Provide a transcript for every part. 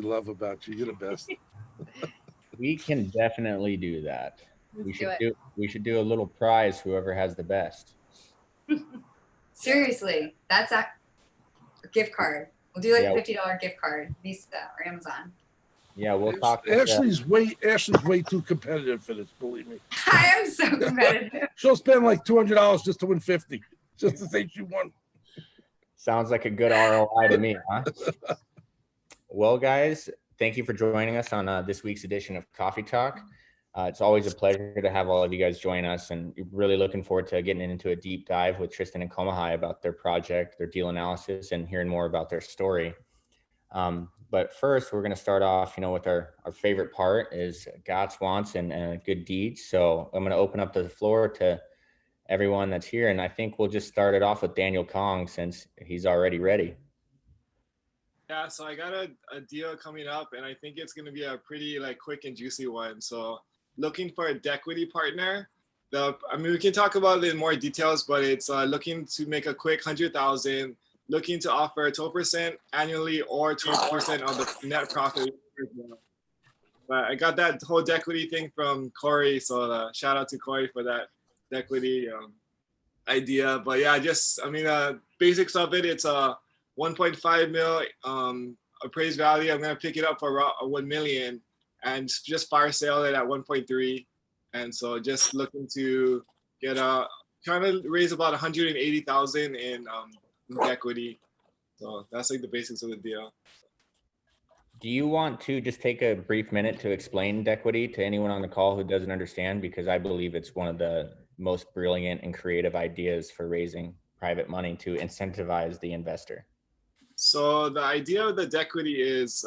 love about you. You're the best. We can definitely do that. Let's do it. We should do a little prize, whoever has the best. Seriously, that's a gift card. We'll do like Yeah. a $50 gift card, Visa or Amazon. Yeah, we'll talk. With, Ashley's way too competitive for this. Believe me. I am so competitive. She'll spend like $200 just to win 50, just to think she won. Sounds like a good ROI to me, huh? Well, guys, thank you for joining us on this week's edition of Coffee Talk. It's always a pleasure to have all of you guys join us, and really looking forward to getting into a deep dive with Tristan and Komahai about their project, their deal analysis, and hearing more about their story. But first, we're going to start off, with our favorite part is Gots, Wants, and Good Deeds. So I'm going to open up the floor to everyone that's here, and I think we'll just start it off with Daniel Kong since he's already ready. Yeah, so I got a deal coming up, and I think it's going to be a pretty quick and juicy one. So looking for a Dequity partner. We can talk about it in more details, but it's looking to make a quick 100,000, looking to offer 12% annually or 12% of the net profit. But I got that whole Dequity thing from Corey, so shout out to Corey for that Dequity idea. But yeah, basics of it, it's a 1.5 mil appraised value. I'm gonna pick it up for 1 million and just fire sale it at 1.3. And so just looking to get trying to raise about 180,000 in equity. So that's the basics of the deal. Do you want to just take a brief minute to explain Dequity to anyone on the call who doesn't understand? Because I believe it's one of the most brilliant and creative ideas for raising private money to incentivize the investor. So the idea of the Dequity is,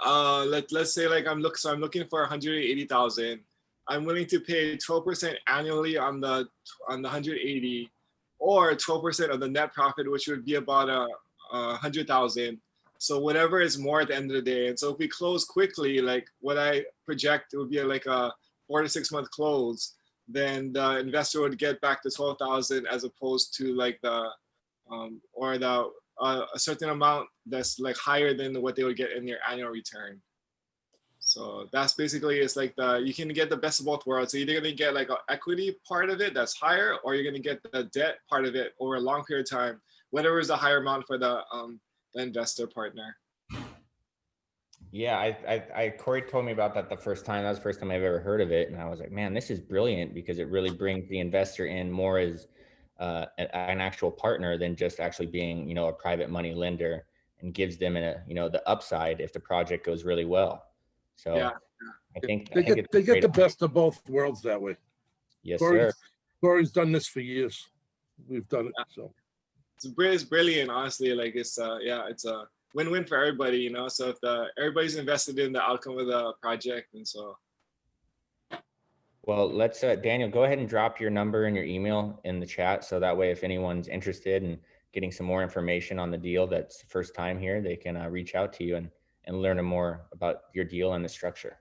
let's say I'm looking for 180,000. I'm willing to pay 12% annually on the 180, or 12% of the net profit, which would be about 100,000. So whatever is more at the end of the day. And so if we close quickly, what I project, it would be a 4 to 6 month close, then the investor would get back the 12,000 as opposed to a certain amount that's higher than what they would get in their annual return. So that's basically, it's you can get the best of both worlds. So you're either going to get an equity part of it that's higher, or you're going to get the debt part of it over a long period of time, whatever is the higher amount for the investor partner. Yeah, Corey told me about that the first time. That was the first time I've ever heard of it. And I was like, man, this is brilliant, because it really brings the investor in more as an actual partner than just actually being, a private money lender, and gives them the upside if the project goes really well. So yeah. I think they get the best of both worlds that way. Yes, sir. Corey's done this for years. We've done it. So it's brilliant, honestly. It's a win-win for everybody, So if everybody's invested in the outcome of the project, and so. Well, let's Daniel, go ahead and drop your number and your email in the chat, so that way if anyone's interested in getting some more information on the deal that's first time here, they can reach out to you and learn more about your deal and the structure.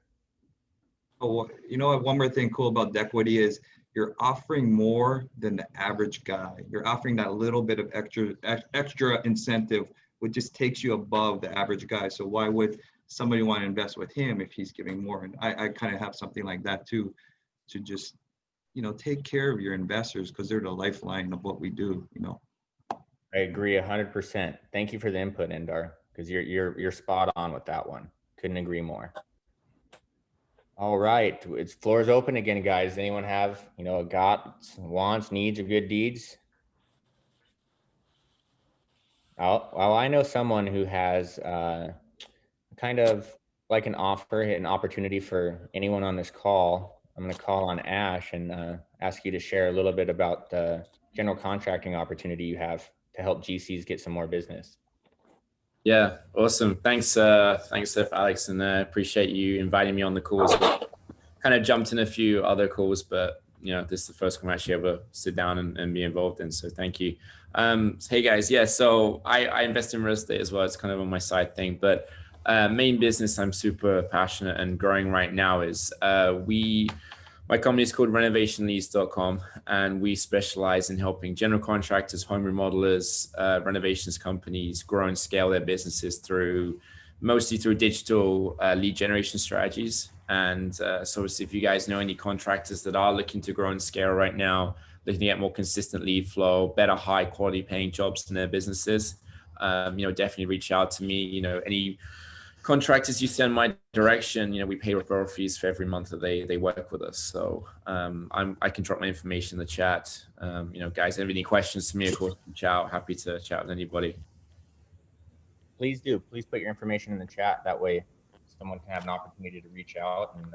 Oh, one more thing cool about Dequity is you're offering more than the average guy. You're offering that little bit of extra incentive, which just takes you above the average guy. So why would somebody want to invest with him if he's giving more? And I kind of have something like that too, to just, take care of your investors, because they're the lifeline of what we do, I agree 100%. Thank you for the input, Indar, because you're spot on with that one. Couldn't agree more. All right, floor is open again, guys. Anyone have Gots, Wants, Needs, or Good Deeds? Well, I know someone who has kind of like an offer, an opportunity for anyone on this call. I'm going to call on Ash and ask you to share a little bit about the general contracting opportunity you have to help GCs get some more business. Yeah, awesome. Thanks, Seth, Alex, and appreciate you inviting me on the calls. Kind of jumped in a few other calls, but this is the first one I'm actually able to sit down and be involved in. So thank you. Hey guys, yeah. So I invest in real estate as well. It's kind of on my side thing, but main business I'm super passionate and growing right now is my company is called renovationleads.com, and we specialize in helping general contractors, home remodelers, renovations companies grow and scale their businesses through mostly through digital lead generation strategies. And so obviously, if you guys know any contractors that are looking to grow and scale right now, looking to get more consistent lead flow, better high quality paying jobs in their businesses, definitely reach out to me. Any contractors you send my direction, we pay referral fees for every month that they work with us. So I can drop my information in the chat. Guys, have any questions to me, of course, reach out. Happy to chat with anybody. Please do. Please put your information in the chat. That way someone can have an opportunity to reach out. And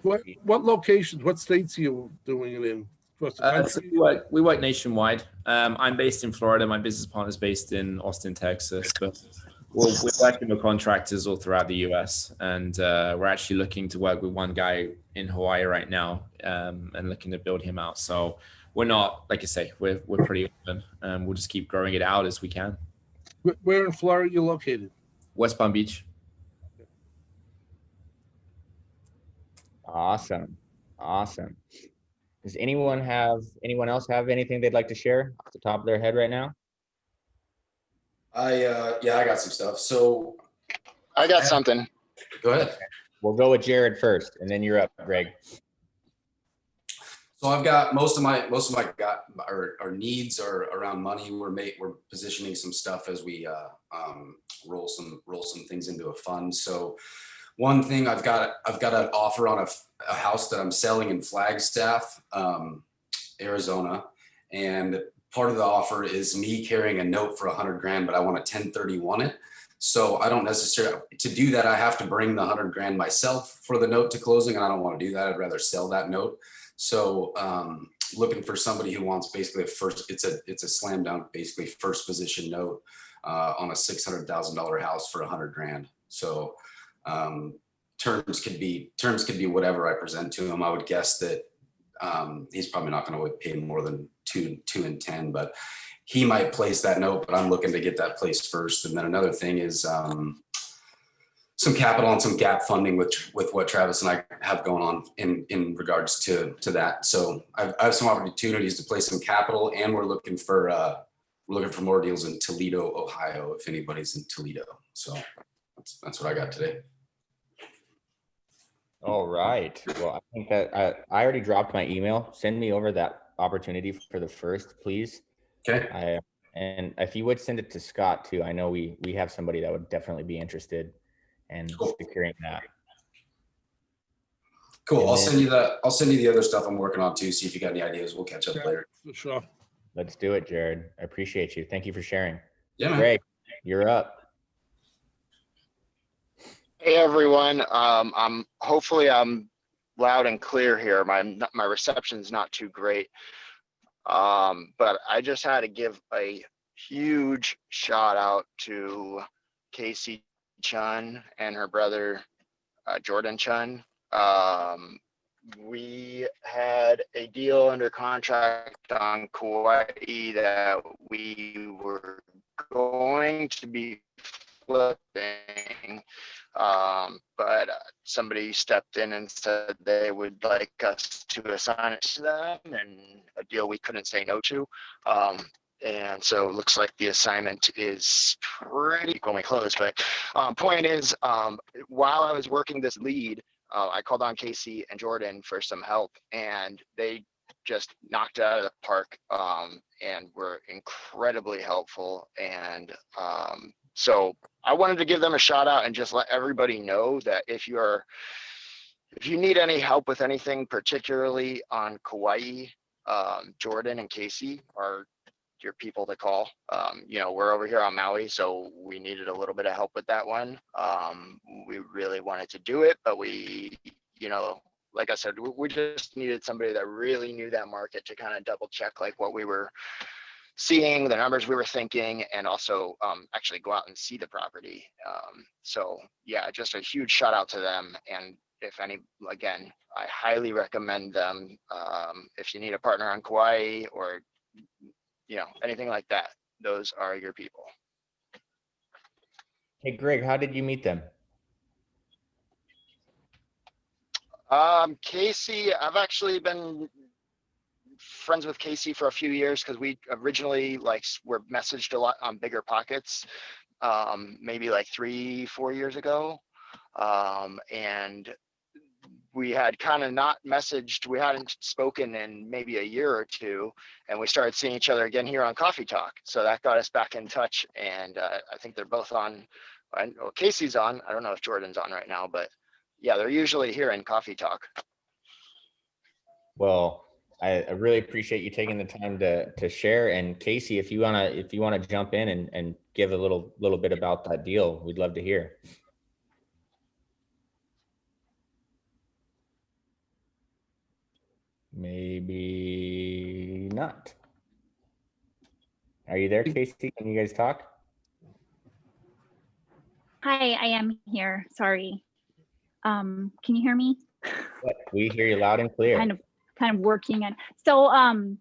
What locations, what states are you doing it in? Across the country? So we work nationwide. I'm based in Florida. My business partner is based in Austin, Texas, but we're working with contractors all throughout the US. And we're actually looking to work with one guy in Hawaii right now, and looking to build him out. So we're not, like I say, we're pretty open. We'll just keep growing it out as we can. Where in Florida are you located? West Palm Beach. Awesome. Does anyone else have anything they'd like to share off the top of their head right now? I got some stuff. So I got something. go ahead. We'll go with Jared first, and then you're up, Greg. So I've got most of my our needs are around money. We're positioning some stuff as we roll some things into a fund. So one thing I've got an offer on a house that I'm selling in Flagstaff, Arizona, and part of the offer is me carrying a note for $100,000, but I want a 1031 it. So I don't necessarily, to do that, I have to bring the $100,000 myself for the note to closing, and I don't want to do that. I'd rather sell that note. So looking for somebody who wants basically it's a slam dunk, basically first position note on a $600,000 house for $100,000. So terms could be whatever I present to him. I would guess that he's probably not going to pay more than 2 and 10, but he might place that note, but I'm looking to get that placed first. And then another thing is some capital and some gap funding with what Travis and I have going on in regards to that. So I have some opportunities to place some capital, and we're looking for more deals in Toledo, Ohio, if anybody's in Toledo. So that's what I got today. All right. Well, I think that I already dropped my email. Send me over that opportunity for the first, please. Okay. And if you would send it to Scott too, I know we have somebody that would definitely be interested in securing that. Cool. I'll send you the other stuff I'm working on too. See if you got any ideas. We'll catch up later. For sure. Let's do it, Jared. I appreciate you. Thank you for sharing. Yeah, man. Greg, you're up. Hey everyone. Hopefully I'm loud and clear here. My reception's not too great. But I just had to give a huge shout out to Casey Chun and her brother Jordan Chun. We had a deal under contract on Kauai that we were going to be flipping, but somebody stepped in and said they would like us to assign it to them, and a deal we couldn't say no to. And so it looks like the assignment is pretty going close. But point is, while I was working this lead, I called on Casey and Jordan for some help, and they just knocked it out of the park, and were incredibly helpful. And so I wanted to give them a shout out and just let everybody know that if you need any help with anything, particularly on Kauai, Jordan and Casey are your people to call. We're over here on Maui, so we needed a little bit of help with that one. We really wanted to do it, but we, like I said, we just needed somebody that really knew that market to kind of double check like what we were seeing, the numbers we were thinking, and also actually go out and see the property. So yeah, just a huge shout out to them. And again, I highly recommend them. If you need a partner on Kauai or anything like that, those are your people. Hey Greg, how did you meet them? Casey, I've actually been friends with Casey for a few years because we originally were messaged a lot on Bigger Pockets. maybe like 3-4 years ago. And we had kind of not messaged, we hadn't spoken in maybe a year or two, and we started seeing each other again here on Coffee Talk. So that got us back in touch, and I think they're both on. Well, Casey's on. I don't know if Jordan's on right now, but yeah, they're usually here in Coffee Talk. Well, I really appreciate you taking the time to share. And Casey, if you wanna jump in and give a little bit about that deal, we'd love to hear. Maybe not. Are you there, Casey? Can you guys talk? Hi, I am here. Sorry. Can you hear me? We hear you loud and clear. Kind of working and so I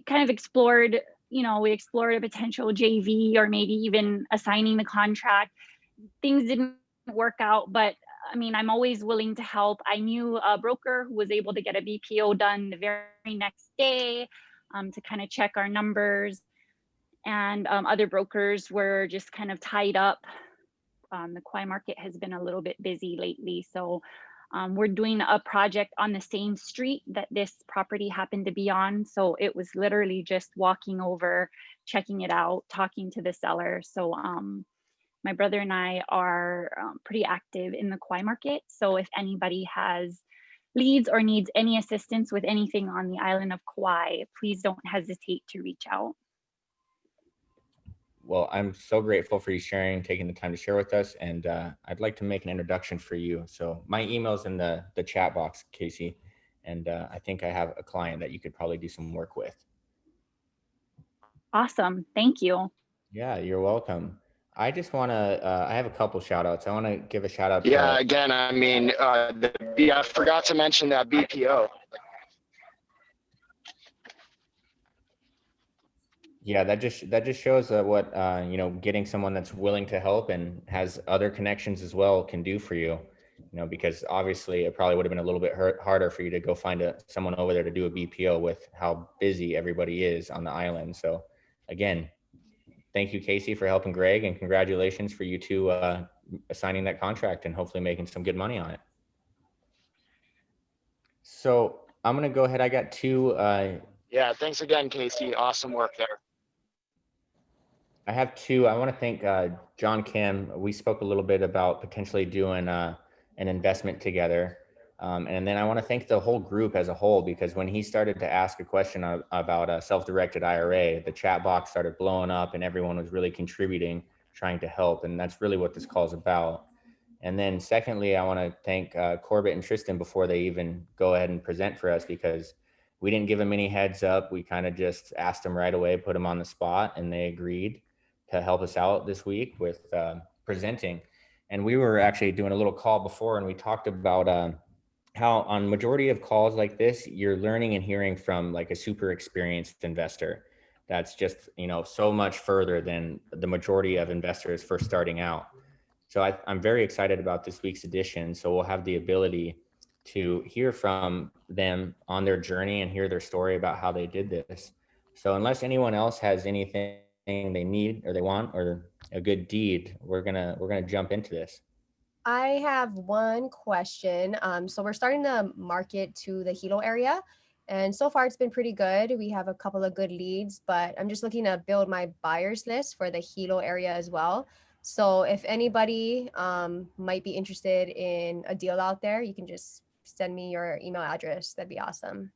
kind of explored, we explored a potential JV or maybe even assigning the contract. Things didn't work out, but I mean, I'm always willing to help. I knew a broker who was able to get a BPO done the very next day to kind of check our numbers. And other brokers were just kind of tied up. The Kauai market has been a little bit busy lately. So we're doing a project on the same street that this property happened to be on. So it was literally just walking over, checking it out, talking to the seller. So my brother and I are pretty active in the Kauai market. So if anybody has leads or needs any assistance with anything on the island of Kauai, please don't hesitate to reach out. Well, I'm so grateful for you taking the time to share with us. And I'd like to make an introduction for you. So my email's in the chat box, Casey. And I think I have a client that you could probably do some work with. Awesome. Thank you. Yeah, you're welcome. I just want to, I have a couple shout outs. I want to give a shout out. Yeah, again, I mean, I forgot to mention that BPO. Yeah, that just shows what getting someone that's willing to help and has other connections as well can do for you. Because obviously it probably would have been a little bit harder for you to go find someone over there to do a BPO with how busy everybody is on the island. So again, thank you, Casey, for helping Greg, and congratulations for you two signing that contract and hopefully making some good money on it. So I'm gonna go ahead. I got two. Yeah, thanks again, Casey. Awesome work there. I have two. I want to thank John Kim. We spoke a little bit about potentially doing an investment together. And then I want to thank the whole group as a whole, because when he started to ask a question about a self-directed IRA, the chat box started blowing up and everyone was really contributing, trying to help. And that's really what this call is about. And then secondly, I want to thank Corbett and Tristan before they even go ahead and present for us, because we didn't give them any heads up. We kind of just asked them right away, put them on the spot, and they agreed to help us out this week with presenting. And we were actually doing a little call before, and we talked about how on majority of calls like this, you're learning and hearing from like a super experienced investor that's just, so much further than the majority of investors first starting out. So I'm very excited about this week's edition. So we'll have the ability to hear from them on their journey and hear their story about how they did this. So unless anyone else has anything they need or they want or a good deed, we're gonna jump into this. I have one question. So we're starting to market to the Hilo area, and so far it's been pretty good. We have a couple of good leads, but I'm just looking to build my buyers list for the Hilo area as well. So if anybody might be interested in a deal out there, you can just send me your email address. That'd be awesome.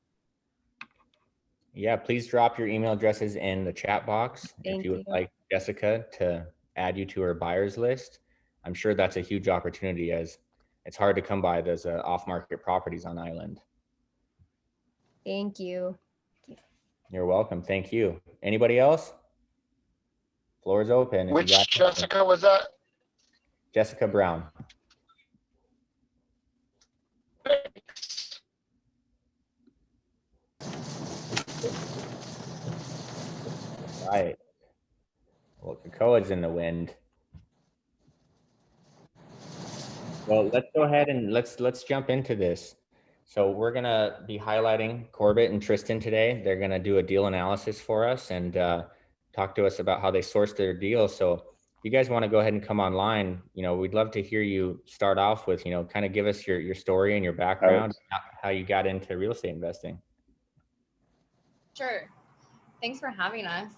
Yeah, please drop your email addresses in the chat box. If you would like Jessica to add you to her buyers list. I'm sure that's a huge opportunity, as it's hard to come by those off-market properties on island. Thank you. You're welcome. Thank you. Anybody else? Floor is open. Which Jessica was that? Jessica Brown. Right. Well, Kakoa's in the wind. Well, let's go ahead and let's jump into this. So we're gonna be highlighting Corbett and Tristan today. They're gonna do a deal analysis for us, and talk to us about how they sourced their deals. So if you guys want to go ahead and come online, we'd love to hear you start off with, kind of give us your story and your background, how you got into real estate investing. Sure. Thanks for having us.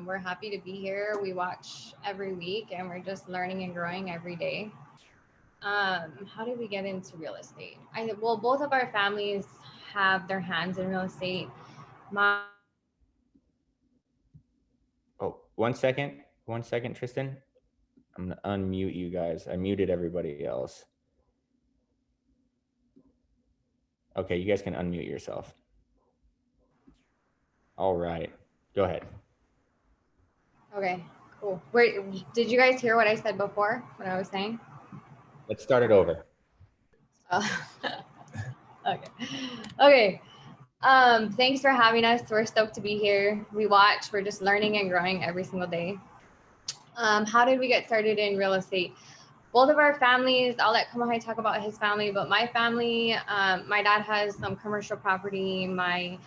We're happy to be here. We watch every week and we're just learning and growing every day. How did we get into real estate? Well, both of our families have their hands in real estate. Oh, 1 second. 1 second, Tristan. I'm going to unmute you guys. I muted everybody else. Okay, you guys can unmute yourself. All right, go ahead. Okay, cool. Did you guys hear what I said before, what I was saying? Let's start it over. Okay. Thanks for having us. We're stoked to be here. We watch, we're just learning and growing every single day. How did we get started in real estate? Both of our families, I'll let Kamahai talk about his family, but my family, my dad has some commercial property. My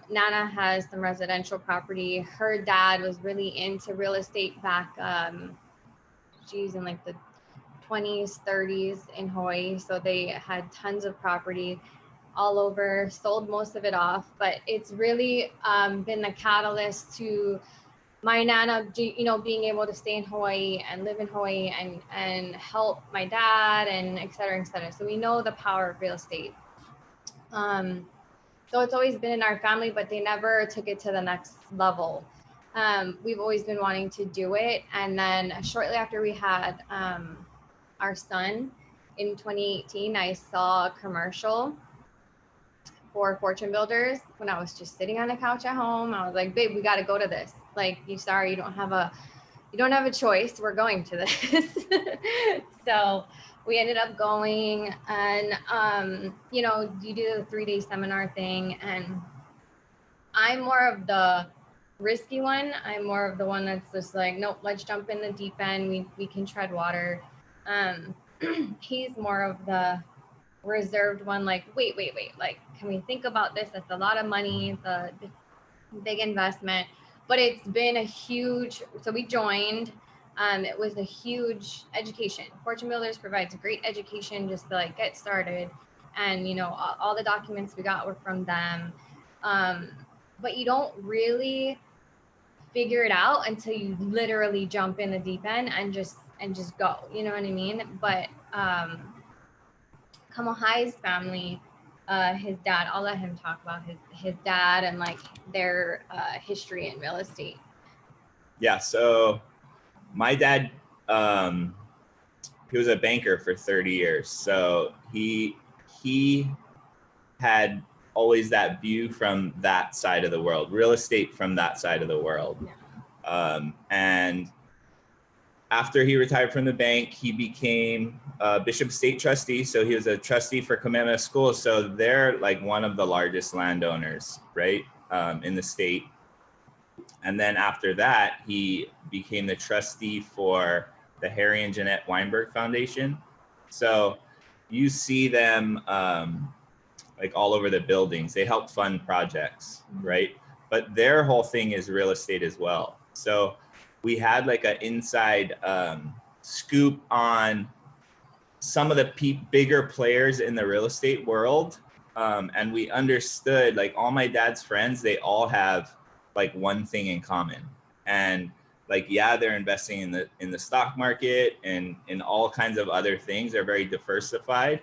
Nana has some residential property. Her dad was really into real estate back, in like the 20s, 30s in Hawaii. So they had tons of property all over, sold most of it off, but it's really been the catalyst to my Nana, being able to stay in Hawaii and live in Hawaii and help my dad and et cetera, et cetera. So we know the power of real estate. So it's always been in our family, but they never took it to the next level. We've always been wanting to do it. And then shortly after we had our son in 2018, I saw a commercial for Fortune Builders when I was just sitting on the couch at home. I was like, babe, we got to go to this. Like, you don't have a choice. We're going to this. So we ended up going and, you do the 3-day seminar thing. And I'm more of the risky one. I'm more of the one that's just like, nope, let's jump in the deep end. We can tread water. He's more of the reserved one, like, wait, like, can we think about this? That's a lot of money. It's a big investment, but it's been a huge, so we joined. It was a huge education. Fortune Builders provides great education just to like get started. And, all the documents we got were from them. But you don't really figure it out until you literally jump in the deep end and just go, you know what I mean? But Kamahai's family, his dad, I'll let him talk about his dad and like their history in real estate. Yeah, so my dad, he was a banker for 30 years. So he had always that view from that side of the world, real estate from that side of the world. Yeah. And after he retired from the bank, he became Bishop State trustee. So he was a trustee for Kamehameha School. So they're like one of the largest landowners, right, in the state. And then after that, he became the trustee for the Harry and Jeanette Weinberg Foundation. So you see them like all over the buildings. They help fund projects, right? But their whole thing is real estate as well. So we had like an inside scoop on some of the bigger players in the real estate world. And we understood, like, all my dad's friends, they all have like one thing in common. And like, yeah, they're investing in the stock market and in all kinds of other things. They're very diversified.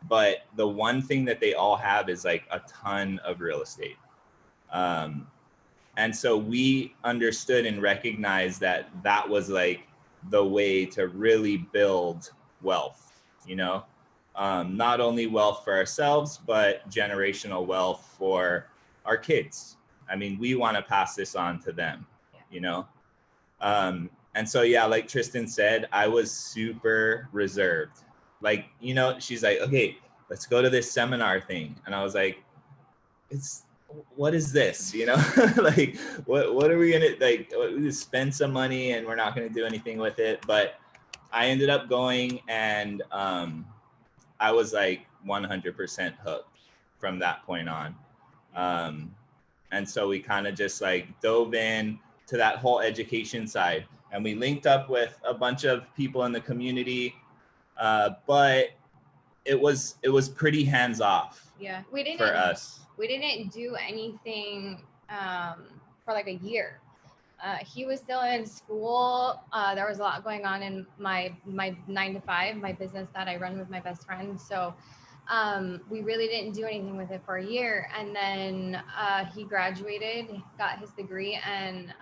But the one thing that they all have is like a ton of real estate. And so we understood and recognized that that was like the way to really build wealth, not only wealth for ourselves, but generational wealth for our kids. I mean, we want to pass this on to them, And so, yeah, like Tristan said, I was super reserved. Like, she's like, okay, let's go to this seminar thing. And I was like, what is this? Like, what are we gonna, like, spend some money and we're not gonna do anything with it. But I ended up going, and I was like 100% hooked from that point on. And so we kind of just like dove in. to that whole education side. And we linked up with a bunch of people in the community, but it was pretty hands off Yeah, we didn't. for us. We didn't do anything for like a year. He was still in school. There was a lot going on in my 9-to-5, my business that I run with my best friend. So we really didn't do anything with it for a year. And then he graduated, got his degree, and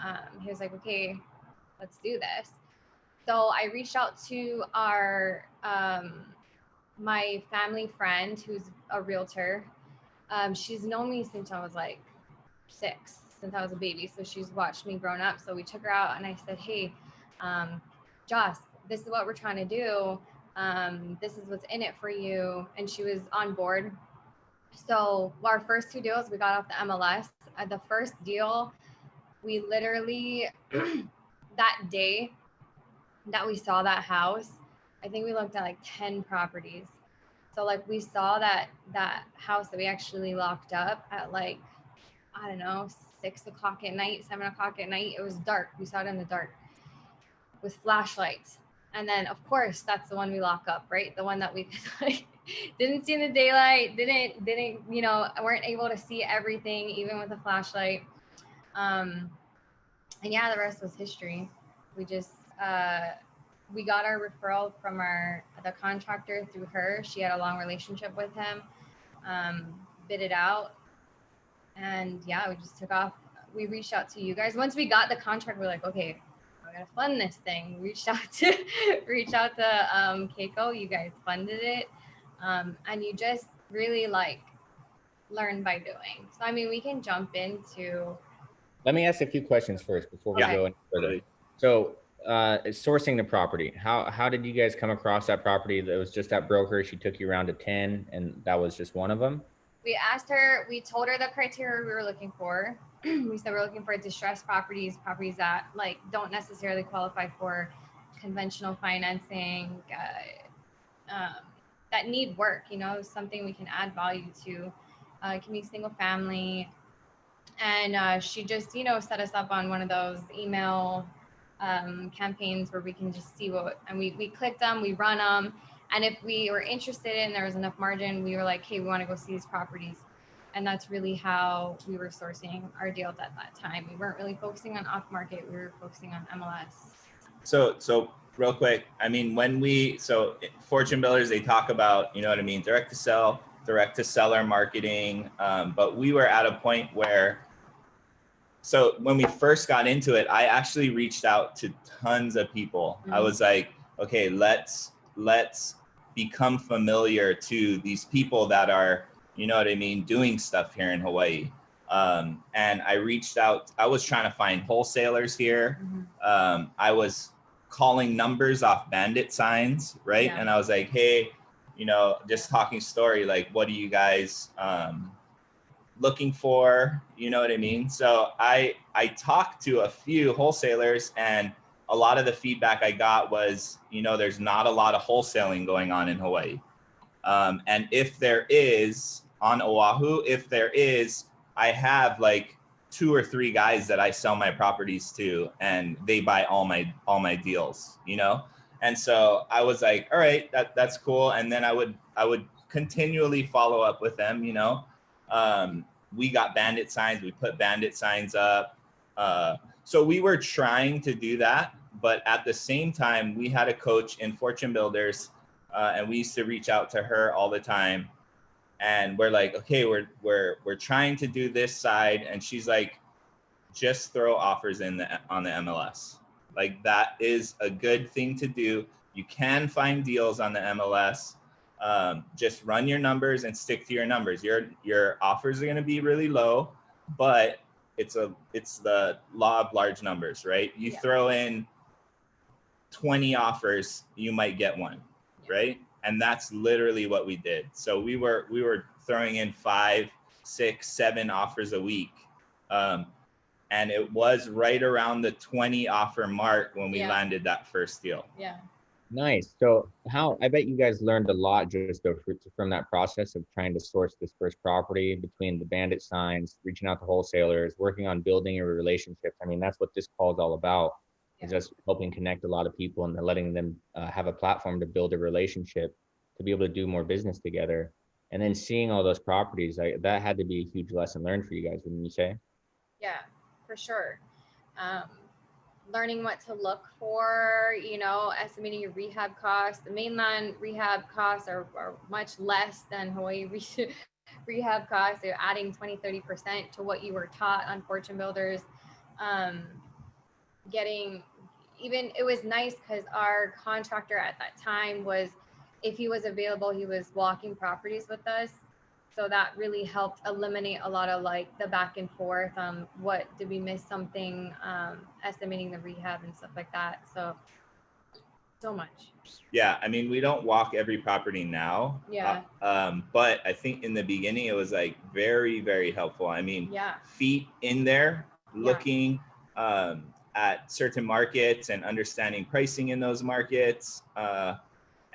he was like, okay, let's do this. So I reached out to our my family friend who's a realtor. She's known me since I was like 6, since I was a baby. So she's watched me grown up. So we took her out and I said, hey, Joss, this is what we're trying to do. This is what's in it for you. And she was on board. So our first 2 deals, we got off the MLS. The first deal, we literally, that day that we saw that house, I think we looked at like 10 properties. So like we saw that house that we actually locked up at like, I don't know, 6 o'clock at night, 7 o'clock at night. It was dark. We saw it in the dark with flashlights. And then of course that's the one we lock up, right? The one that we like, didn't see in the daylight, didn't, you know, weren't able to see everything, even with a flashlight. And yeah, the rest was history. We just, we got our referral from the contractor through her. She had a long relationship with him, bid it out. And yeah, we just took off. We reached out to you guys. Once we got the contract, we're like, okay, we gotta fund this thing. We reached out to Keiko. You guys funded it. And you just really like learn by doing. So, I mean, we can jump into. Let me ask a few questions first before we go any further. So, sourcing the property, how did you guys come across that property? That was just that broker, she took you around to 10 and that was just one of them? We asked her, we told her the criteria we were looking for. We said we're looking for distressed properties that like don't necessarily qualify for conventional financing, that need work, you know, something we can add value to. It can be single family. And she just, you know, set us up on one of those email campaigns where we can just see and we clicked them, we run them. And if we were interested and there was enough margin, we were like, hey, we want to go see these properties. And that's really how we were sourcing our deals at that time. We weren't really focusing on off market. We were focusing on MLS. So real quick, I mean, so Fortune Builders, they talk about, you know what I mean, direct to seller marketing. But we were at a point where, so when we first got into it, I actually reached out to tons of people. I was like, okay, let's become familiar to these people that are, you know what I mean, doing stuff here in Hawaii. And I reached out, I was trying to find wholesalers here. I was calling numbers off bandit signs, right? Yeah. And I was like, hey, you know, just talking story, like, what are you guys looking for? You know what I mean? So I talked to a few wholesalers, and a lot of the feedback I got was, you know, there's not a lot of wholesaling going on in Hawaii. And if there is on Oahu, I have like 2 or 3 guys that I sell my properties to, and they buy all my deals, you know? And so I was like, all right, that's cool. And then I would continually follow up with them, you know? We got bandit signs, we put bandit signs up. So we were trying to do that, but at the same time, we had a coach in Fortune Builders, and we used to reach out to her all the time. And we're like, okay, we're trying to do this side, and she's like, just throw offers on the MLS. Like, that is a good thing to do. You can find deals on the MLS. Just run your numbers and stick to your numbers. Your offers are going to be really low, but it's the law of large numbers, right? You throw in 20 offers, you might get one, right? And that's literally what we did. So we were throwing in 5, 6, 7 offers a week. And it was right around the 20 offer mark when we landed that first deal. Yeah. Nice. So I bet you guys learned a lot just from that process of trying to source this first property, between the bandit signs, reaching out to wholesalers, working on building your relationships. I mean, that's what this call is all about, is just helping connect a lot of people and letting them have a platform to build a relationship, to be able to do more business together. And then seeing all those properties, that had to be a huge lesson learned for you guys, wouldn't you say? Yeah, for sure. Learning what to look for, estimating your rehab costs. The mainland rehab costs are much less than Hawaii rehab costs. They're adding 20-30% to what you were taught on Fortune Builders. It was nice because our contractor at that time if he was available, he was walking properties with us. So that really helped eliminate a lot of like the back and forth. What did we miss something? Estimating the rehab and stuff like that. So much. Yeah, I mean, we don't walk every property now. Yeah. But I think in the beginning it was like very, very helpful. I mean, Yeah. feet in there, looking at certain markets and understanding pricing in those markets.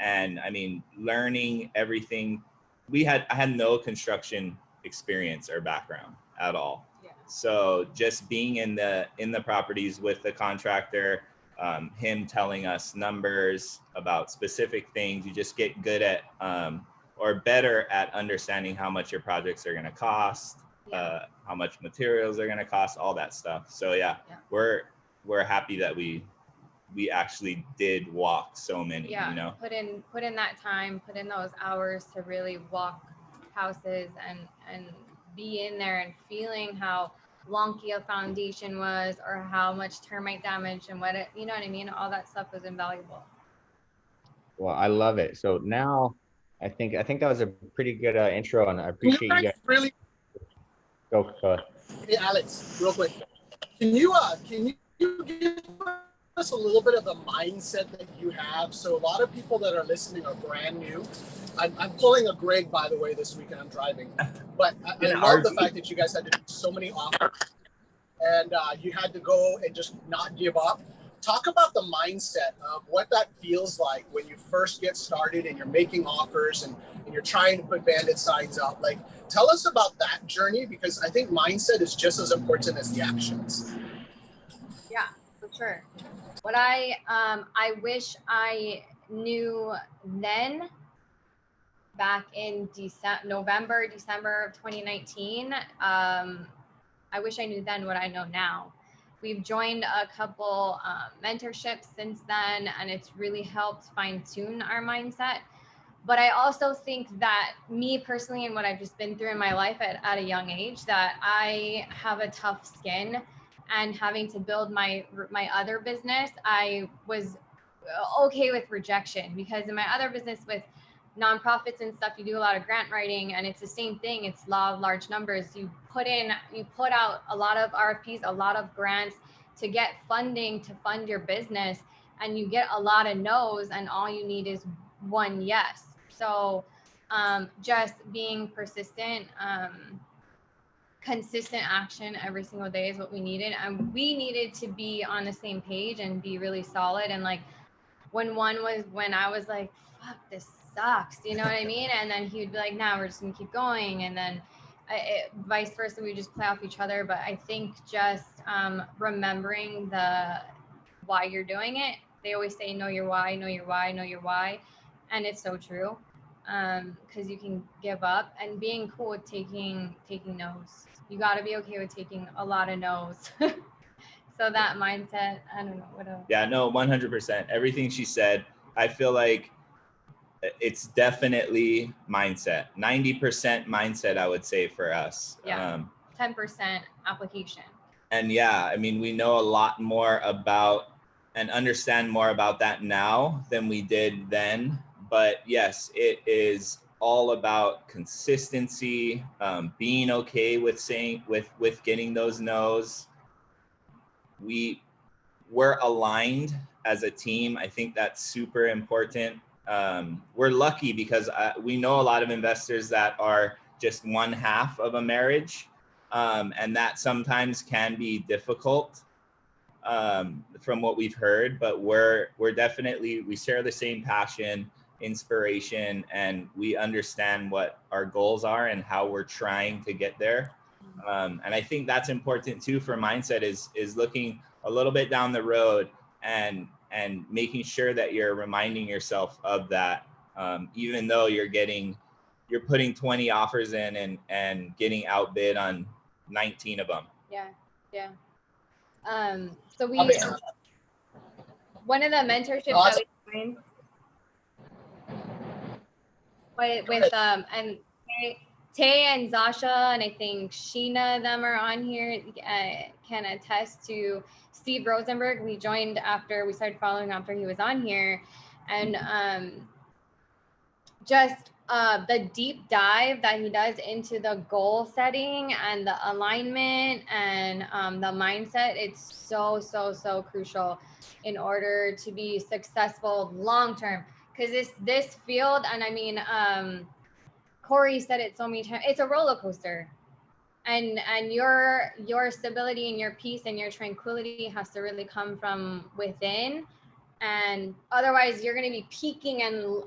And I mean, learning everything. I had no construction experience or background at all. Yeah. So just being in the properties with the contractor, him telling us numbers about specific things, you just get good at or better at understanding how much your projects are going to cost, how much materials are going to cost, all that stuff. So yeah. We're happy that we actually did walk so many, put in that time, put in those hours to really walk houses and be in there and feeling how wonky a foundation was or how much termite damage and what it, you know what I mean? All that stuff was invaluable. Well, I love it. So now I think that was a pretty good intro, and I appreciate you guys. Really? Go ahead. Hey, Alex, real quick. Can you give us a little bit of the mindset that you have? So a lot of people that are listening are brand new. I'm pulling a Greg, by the way, this weekend. I'm driving, but I love the fact that you guys had to do so many offers and you had to go and just not give up. Talk about the mindset of what that feels like when you first get started and you're making offers and you're trying to put bandit signs out. Like, tell us about that journey, because I think mindset is just as important as the actions. Yeah, for sure. What I wish I knew then, back in November, December of 2019, I wish I knew then what I know now. We've joined a couple mentorships since then, and it's really helped fine tune our mindset. But I also think that me personally, and what I've just been through in my life at a young age, that I have a tough skin. And having to build my other business, I was okay with rejection, because in my other business with nonprofits and stuff, you do a lot of grant writing, and it's the same thing. It's law of large numbers. You put out a lot of RFPs, a lot of grants to get funding to fund your business, and you get a lot of no's, and all you need is one yes. So just being persistent, consistent action every single day is what we needed. And we needed to be on the same page and be really solid. And like when I was like, fuck, this sucks, you know what I mean? And then he would be like, nah, we're just gonna keep going. And then vice versa, we just play off each other. But I think just remembering why you're doing it. They always say, know your why, know your why, know your why. And it's so true. Because you can give up, and being cool with taking no's. You got to be okay with taking a lot of no's. So that mindset, I don't know what else. Yeah, no, 100%. Everything she said, I feel like it's definitely mindset. 90% mindset, I would say, for us. Yeah. 10% application. And yeah, I mean, we know a lot more about and understand more about that now than we did then. But yes, it is all about consistency, being okay with with getting those no's. We're aligned as a team. I think that's super important. We're lucky because we know a lot of investors that are just one half of a marriage, and that sometimes can be difficult. from what we've heard, but we're definitely, we share the same passion, inspiration, and we understand what our goals are and how we're trying to get there. And I think that's important too for mindset is looking a little bit down the road and making sure that you're reminding yourself of that, even though you're putting 20 offers in and getting outbid on 19 of them. Yeah. So one of the mentorships that we joined with and Tay and Zasha, and I think Sheena, them are on here, can attest to Steve Rosenberg. We joined after we started following after he was on here, and just the deep dive that he does into the goal setting and the alignment and the mindset, it's so crucial in order to be successful long term, because this field, and I mean Corey said it so many times, it's a roller coaster, and your stability and your peace and your tranquility has to really come from within. And otherwise you're going to be peaking and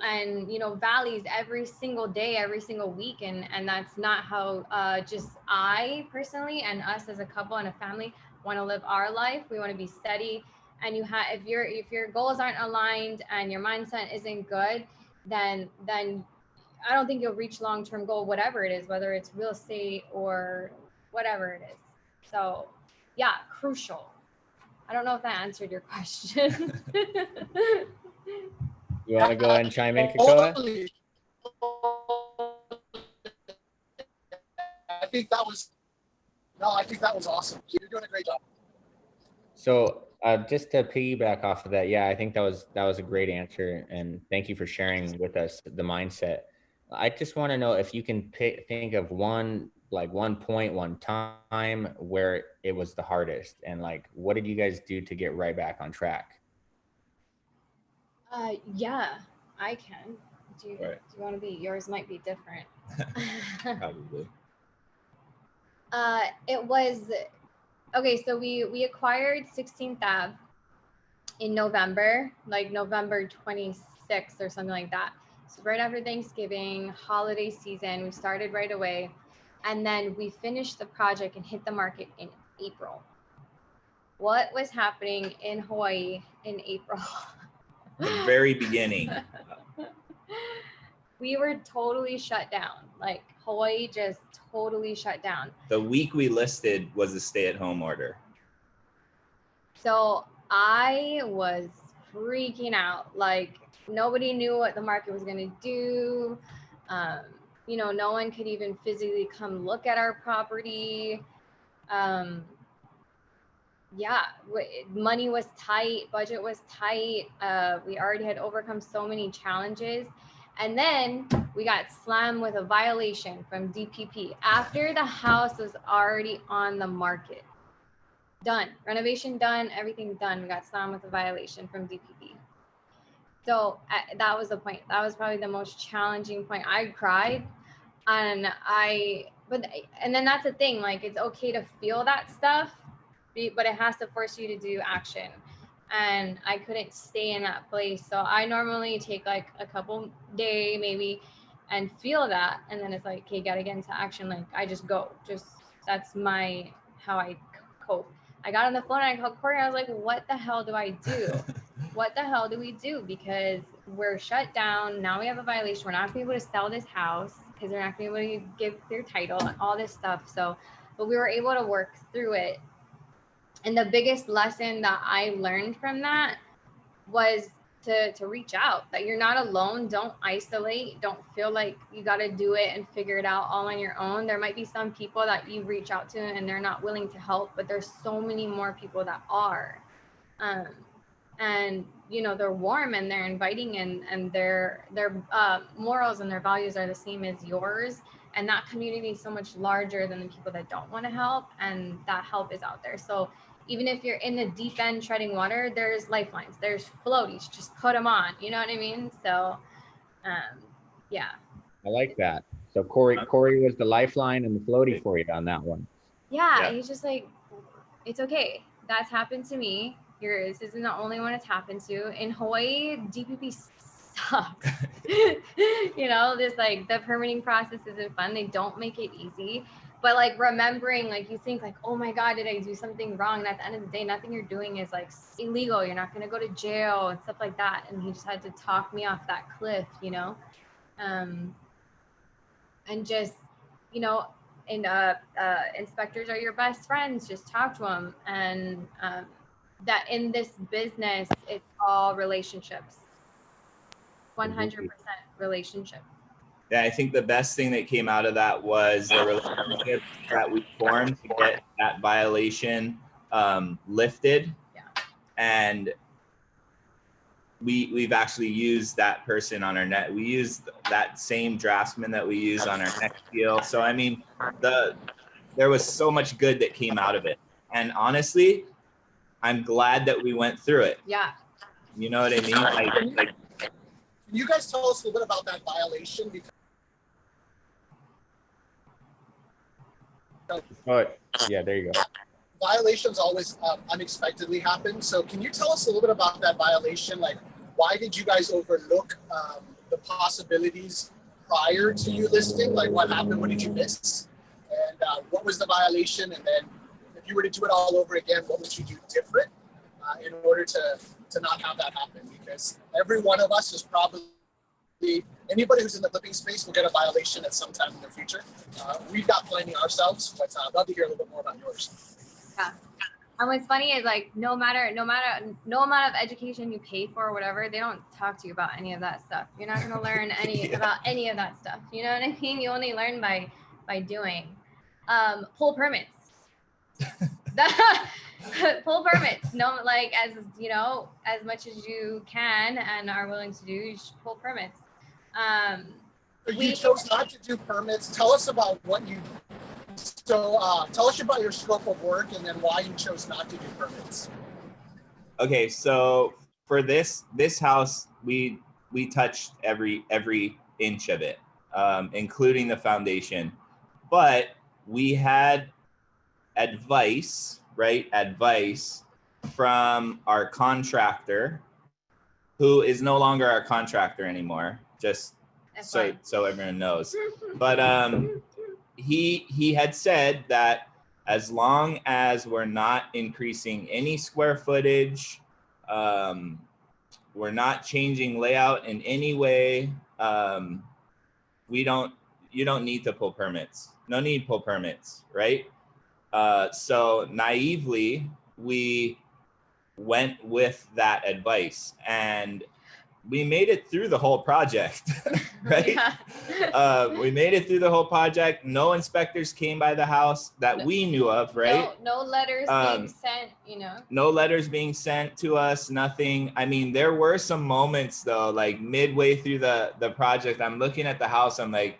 valleys every single day, every single week, and that's not how just I personally and us as a couple and a family want to live our life. We want to be steady, and if your goals aren't aligned and your mindset isn't good, then I don't think you'll reach long-term goal, whatever it is, whether it's real estate or whatever it is. So yeah, crucial. I don't know if that answered your question. You want to go ahead and chime in, Kakoa? I think that was awesome. You're doing a great job. So just to piggyback off of that, yeah, I think that was a great answer, and thank you for sharing with us the mindset. I just want to know if you can think of one point, one time where it was the hardest, and what did you guys do to get right back on track? Yeah, I can. Do you want to be? Yours might be different. Probably. It was okay. So we acquired 16th Ave in November, like November 26th or something like that. So right after Thanksgiving, holiday season, we started right away. And then we finished the project and hit the market in April. What was happening in Hawaii in April? The very beginning. We were totally shut down. Like Hawaii just totally shut down. The week we listed was a stay-at-home order. So I was freaking out. Like nobody knew what the market was going to do. No one could even physically come look at our property. Money was tight, budget was tight. We already had overcome so many challenges. And then we got slammed with a violation from DPP after the house was already on the market. Done, renovation done, everything done. We got slammed with a violation from DPP. So that was the point. That was probably the most challenging point. I cried, and then that's the thing. Like it's okay to feel that stuff, but it has to force you to do action. And I couldn't stay in that place. So I normally take like a couple day maybe and feel that, and then it's like, okay, gotta get into action. Like I just go. That's how I cope. I got on the phone and I called Corey. I was like, what the hell do I do? What the hell do we do? Because we're shut down. Now we have a violation. We're not gonna be able to sell this house because they're not gonna be able to give their title and all this stuff. So, but we were able to work through it. And the biggest lesson that I learned from that was to reach out, that you're not alone. Don't isolate. Don't feel like you got to do it and figure it out all on your own. There might be some people that you reach out to and they're not willing to help, but there's so many more people that are. And they're warm and they're inviting, and their morals and their values are the same as yours. And that community is so much larger than the people that don't want to help, and that help is out there. So even if you're in the deep end treading water, there's lifelines, there's floaties, just put them on, you know what I mean? So yeah. I like that. So Corey was the lifeline and the floaty for you on that one. Yeah. He's just like, it's okay. that's happened to me. Yours isn't the only one it's happened to. In Hawaii, DPP sucks. You know, this like the permitting process isn't fun. They don't make it easy. But like remembering, like you think like, oh my God, did I do something wrong? And at the end of the day, nothing you're doing is like illegal. You're not gonna go to jail and stuff like that. And he just had to talk me off that cliff, you know? And just, you know, and inspectors are your best friends. Just talk to them. And that in this business, it's all relationships. 100% relationship. Yeah, I think the best thing that came out of that was the relationship that we formed to get that violation lifted. Yeah. And we've actually used that person on our net. We used that same draftsman that we use on our next deal. So I mean, there was so much good that came out of it. And honestly, I'm glad that we went through it. Yeah. You know what I mean? Like Can you guys tell us a little bit about that violation? Because Oh, yeah, there you go. violations always unexpectedly happen. So can you tell us a little bit about that violation? Like, why did you guys overlook the possibilities prior to you listing? Like, what happened? What did you miss? And what was the violation? And then if you were to do it all over again, what would you do different in order to not have that happen? Because every one of us is probably, anybody who's in the flipping space will get a violation at some time in the future. We've got plenty ourselves, but I'd love to hear a little bit more about yours. Yeah. And what's funny is like no amount of education you pay for or whatever, they don't talk to you about any of that stuff. You're not gonna learn about any of that stuff. You know what I mean? You only learn by doing. Pull permits. Pull permits. No, like as you know, as much as you can and are willing to do, you should pull permits. You chose not to do permits. Tell us about what you. So tell us about your scope of work and then why you chose not to do permits. Okay, so for this house, we touched every inch of it, including the foundation. But we had advice from our contractor, who is no longer our contractor anymore. Just so everyone knows. But he had said that as long as we're not increasing any square footage, we're not changing layout in any way, you don't need to pull permits. No need to pull permits, right? So naively, we went with that advice and we made it through the whole project, right? We made it through the whole project. No inspectors came by the house that we knew of, right? No letters being sent, you know? No letters being sent to us, nothing. I mean, there were some moments though, like midway through the project, I'm looking at the house, I'm like,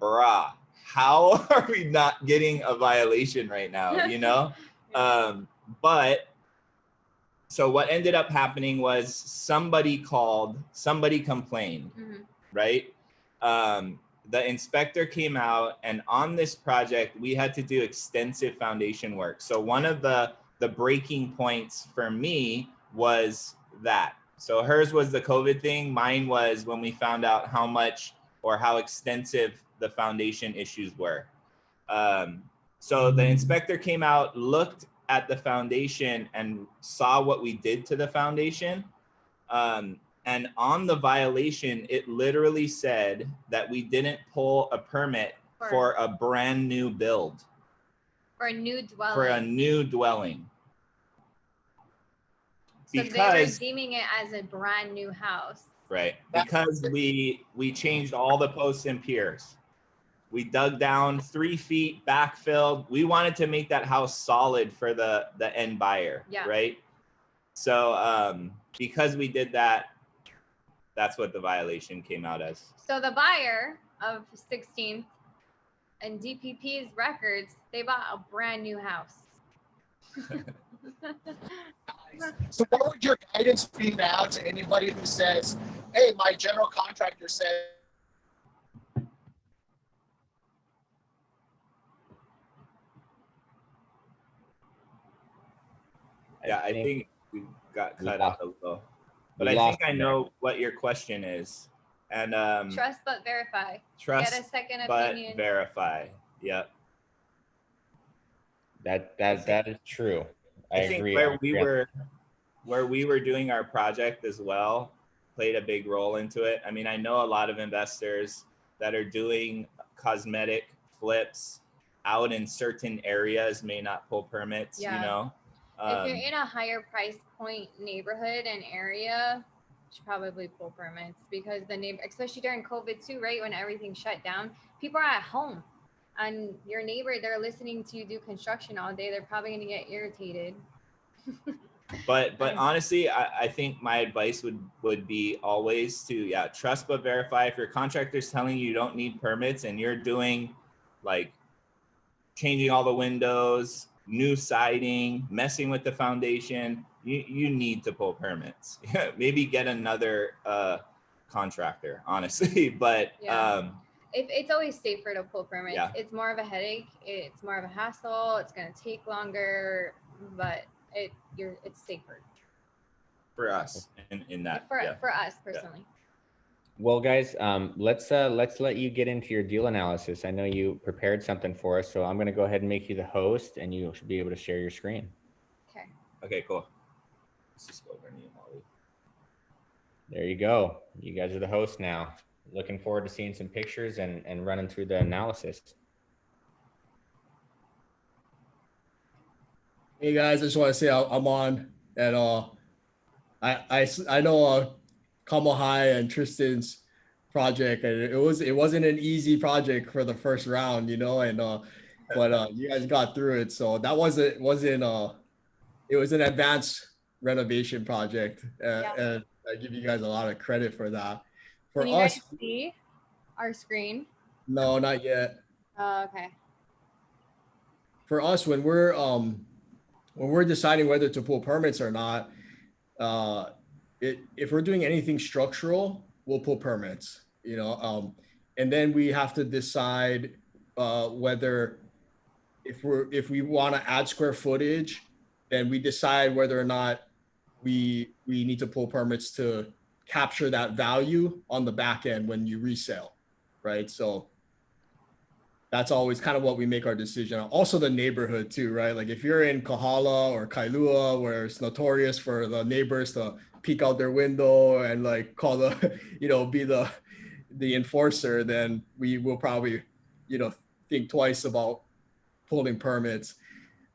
bruh, how are we not getting a violation right now, you know? But so what ended up happening was somebody complained, right? The inspector came out, and on this project, we had to do extensive foundation work. So one of the breaking points for me was that. So hers was the COVID thing. Mine was when we found out how much or how extensive the foundation issues were. So the inspector came out, looked at the foundation and saw what we did to the foundation. And on the violation, it literally said that we didn't pull a permit for a brand new build. For a new dwelling. For a new dwelling. So Because they were deeming it as a brand new house. right, because we changed all the posts and piers. We dug down 3 feet, backfilled. We wanted to make that house solid for the end buyer, right? So because we did that, that's what the violation came out as. So the buyer of 16th and DPP's records, they bought a brand new house. So what would your guidance be now to anybody who says, hey, my general contractor said, Yeah, I think we got we cut lost- up a little. we But I lost think I you know what your question is. And Trust but verify. trust Get a second but opinion. verify. Yep. That is true. I think agree. where I we agree. were doing our project as well played a big role into it. I mean, I know a lot of investors that are doing cosmetic flips out in certain areas may not pull permits, Yeah. you know. If you're in a higher price point neighborhood and area, you should probably pull permits because the neighbor, especially during COVID too, right? When everything shut down, people are at home and your neighbor, they're listening to you do construction all day. They're probably going to get irritated. But honestly, I think my advice would be always to trust but verify. If your contractor's telling you don't need permits and you're doing like changing all the windows, new siding, messing with the foundation, you need to pull permits. Maybe get another contractor, honestly. But Yeah. It's always safer to pull permits. Yeah. It's more of a headache. It's more of a hassle. It's going to take longer, but it's safer for us in that. for us personally. Well, guys, let's let you get into your deal analysis. I know you prepared something for us, so I'm going to go ahead and make you the host, and you should be able to share your screen. Okay. Okay, cool. Let's just go over Molly. There you go. You guys are the host now. Looking forward to seeing some pictures and running through the analysis. Hey guys, I just want to say I'm on, and I know Kamal High and Tristan's project, and it wasn't an easy project for the first round, you know, and but you guys got through it, so that wasn't it was an advanced renovation project, and I give you guys a lot of credit for that. For Can you us, guys see our screen? no, not yet. Oh, okay. For us, when we're deciding whether to pull permits or not, if we're doing anything structural, we'll pull permits, you know, and then we have to decide whether if we want to add square footage, then we decide whether or not we need to pull permits to capture that value on the back end when you resell, right? So that's always kind of what we make our decision on. Also the neighborhood too, right? Like if you're in Kahala or Kailua, where it's notorious for the neighbors to peek out their window and like call the, you know, be the enforcer, then we will probably, you know, think twice about pulling permits.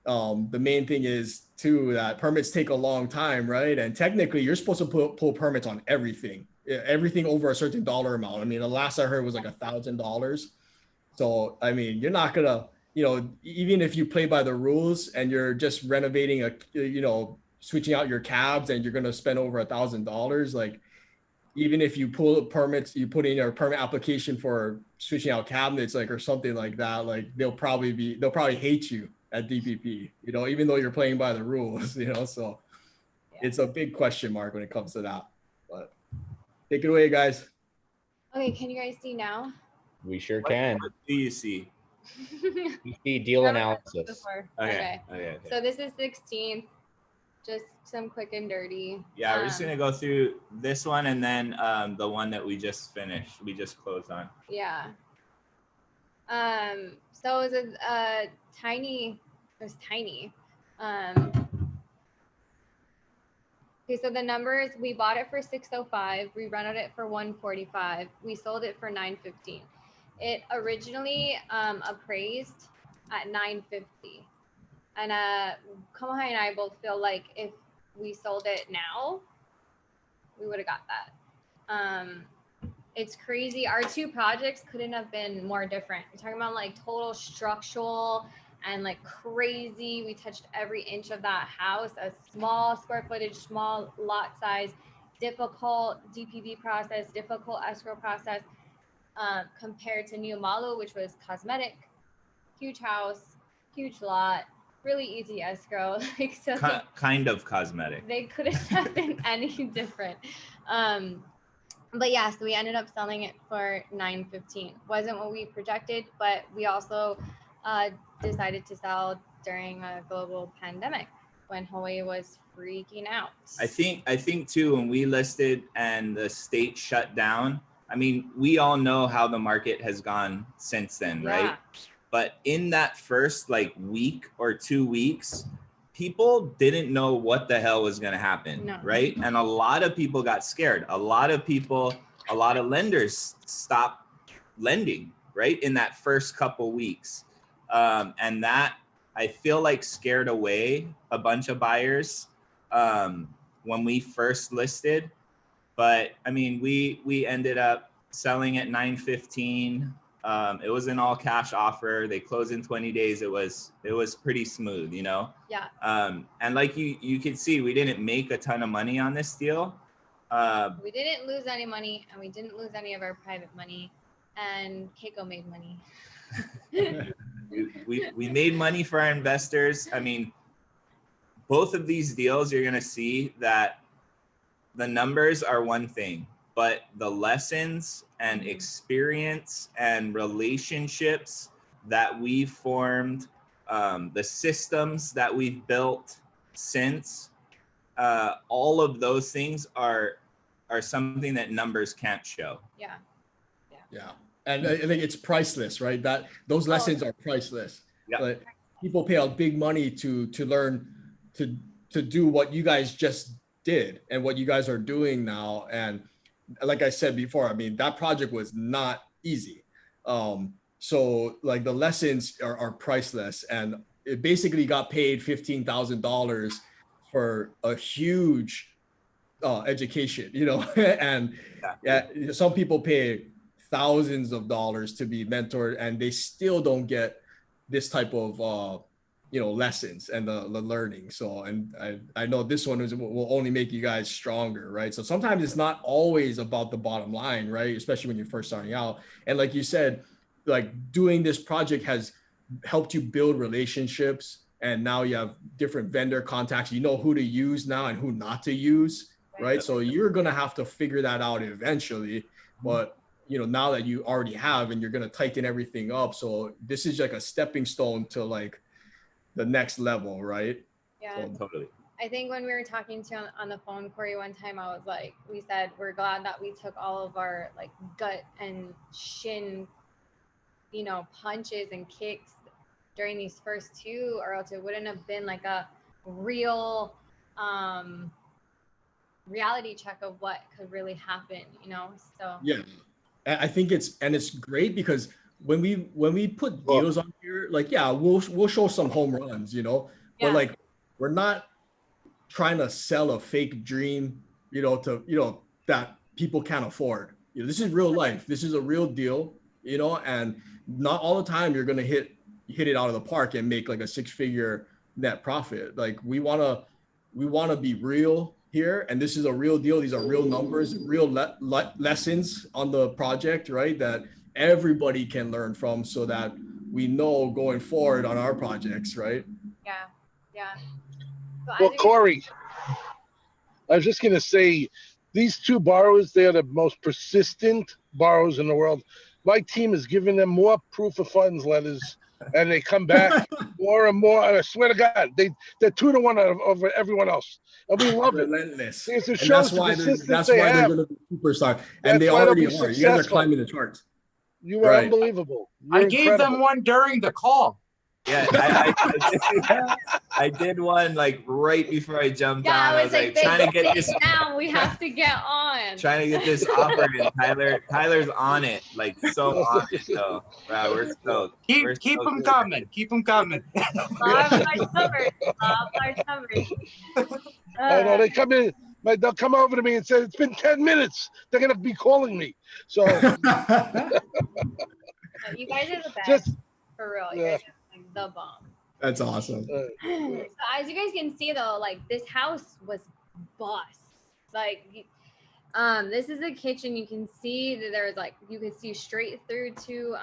The main thing is too that permits take a long time, right? And technically you're supposed to pull permits on everything over a certain dollar amount. I mean, the last I heard was like $1,000. So, I mean, you're not gonna, you know, even if you play by the rules and you're just renovating you know, switching out your cabs and you're gonna spend over $1,000, like even if you pull permits, you put in your permit application for switching out cabinets, like, or something like that, like they'll probably hate you at DPP, you know, even though you're playing by the rules, you know, so it's a big question mark when it comes to that. But take it away, guys. Okay, can you guys see now? We sure can. What do you see? You see deal analysis. Before. Okay. So this is 16th. Just some quick and dirty. Yeah, we're just gonna go through this one and then the one that we just finished. We just closed on. Yeah. So it was a tiny. It was tiny. Okay, so the numbers, we bought it for 605. We rented it for 145. We sold it for 915. It originally appraised at 950. And Kamahai and I both feel like if we sold it now, we would have got that. It's crazy. Our two projects couldn't have been more different. We're talking about like total structural and like crazy. We touched every inch of that house, a small square footage, small lot size, difficult DPV process, difficult escrow process, compared to Niumalu, which was cosmetic, huge house, huge lot, really easy escrow. Like, so kind of cosmetic. they couldn't have been any different. But yeah, so we ended up selling it for $915. Wasn't what we projected, but we also decided to sell during a global pandemic when Hawaii was freaking out. I think too, when we listed and the state shut down, I mean, we all know how the market has gone since then, right? Yeah. But in that first like week or 2 weeks, people didn't know what the hell was going to happen, No. right? And a lot of people got scared. A lot of lenders stopped lending, right? In that first couple weeks. And that, I feel like, scared away a bunch of buyers when we first listed. But I mean, we ended up selling at 915. It was an all cash offer. They closed in 20 days. It was pretty smooth, you know? Yeah. And like you could see, we didn't make a ton of money on this deal. We didn't lose any money, and we didn't lose any of our private money, and Keiko made money. we made money for our investors. I mean, both of these deals, you're going to see that the numbers are one thing, but the lessons and experience and relationships that we've formed, the systems that we've built since, all of those things are something that numbers can't show. Yeah. Yeah. And I think it's priceless, right? That those lessons are priceless. Yeah. But people pay out big money to learn to do what you guys just did and what you guys are doing now. And like I said before, I mean, that project was not easy. So like the lessons are priceless, and it basically got paid $15,000 for a huge education, you know. And yeah, some people pay thousands of dollars to be mentored, and they still don't get this type of lessons and the learning. So, and I know this one will only make you guys stronger, right? So sometimes it's not always about the bottom line, right? Especially when you're first starting out. And like you said, like doing this project has helped you build relationships, and now you have different vendor contacts. You know who to use now and who not to use, right? So you're gonna have to figure that out eventually, but now that you already have, and you're gonna tighten everything up. So this is like a stepping stone to like the next level, right? Yeah. So, totally. I think when we were talking to you on the phone, Corey, one time, I was like, we said, we're glad that we took all of our like gut and shin, punches and kicks during these first two, or else it wouldn't have been like a real reality check of what could really happen, so. yeah, I think it's great because when we put deals on here, like, yeah, we'll show some home runs, but like, we're not trying to sell a fake dream, that people can't afford. This is real life. This is a real deal, and not all the time you're going to hit it out of the park and make like a 6-figure net profit. Like we want to be real here, and this is a real deal. These are real numbers, real lessons on the project, right? That everybody can learn from, so that we know going forward on our projects, right? Yeah. Well, Corey, I was just going to say, these two borrowers, they are the most persistent borrowers in the world. My team has given them more proof of funds letters, and they come back more and more. And I swear to God, they're 2-to-1 over everyone else, and we love it. Relentless. It And shows that's why the they're persistence they have. going to be superstar, and they That's why they'll already be are. You guys are successful. climbing the charts. You are Right. unbelievable. I You're gave them incredible. one during the call. Yeah, I did one like right before I jumped Yeah, on. I was like, trying to get this down. We have to get on. trying to get this offer in. Tyler's on it, like so on it. So wow, we're stoked. Keep We're them stoked. coming. Keep them coming. Love our coverage. Love our coverage. I know they come in. They'll come over to me and say, "It's been 10 minutes." They're gonna be calling me. So You guys are the best. Just- for real. You guys are like the bomb. That's awesome. So as you guys can see though, like this house was boss. Like this is the kitchen. You can see that there's like, you can see straight through to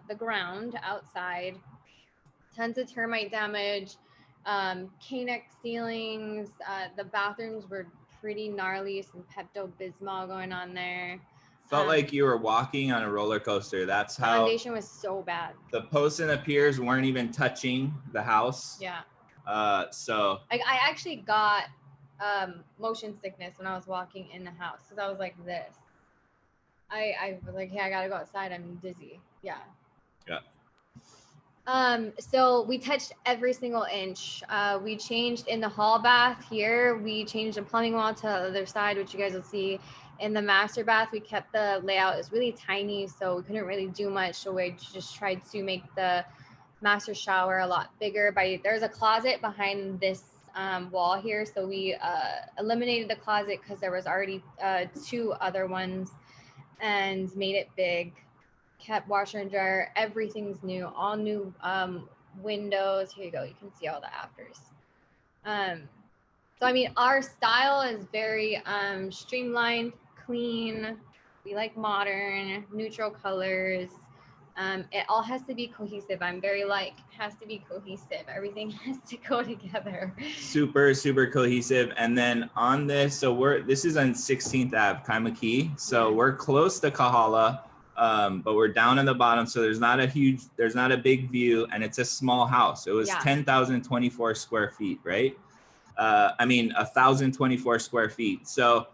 the ground outside. Tons of termite damage, K-neck ceilings. The bathrooms were pretty gnarly, some Pepto-Bismol going on there. Felt like you were walking on a roller coaster. That's how Foundation was so bad. the posts and the piers weren't even touching the house. Yeah. So I actually got motion sickness when I was walking in the house because I was like this. I was like, hey, I gotta go outside. I'm dizzy. Yeah. Yeah. So we touched every single inch. We changed in the hall bath here. We changed the plumbing wall to the other side, which you guys will see. In the master bath, we kept the layout. It was really tiny, so we couldn't really do much. So we just tried to make the master shower a lot bigger. There's a closet behind this wall here, so we eliminated the closet because there was already 2 other ones, and made it big. Kept washer and dryer. Everything's new. All new windows. Here you go. You can see all the afters. So I mean, our style is very streamlined, clean. We like modern, neutral colors. It all has to be cohesive. I'm very has to be cohesive. Everything has to go together. super cohesive. And then on this, so this is on 16th Ave, Kaimuki. So we're close to Kahala, but we're down in the bottom. So there's not a big view, and it's a small house. It was 10,024 square feet, right? 1,024 square feet. So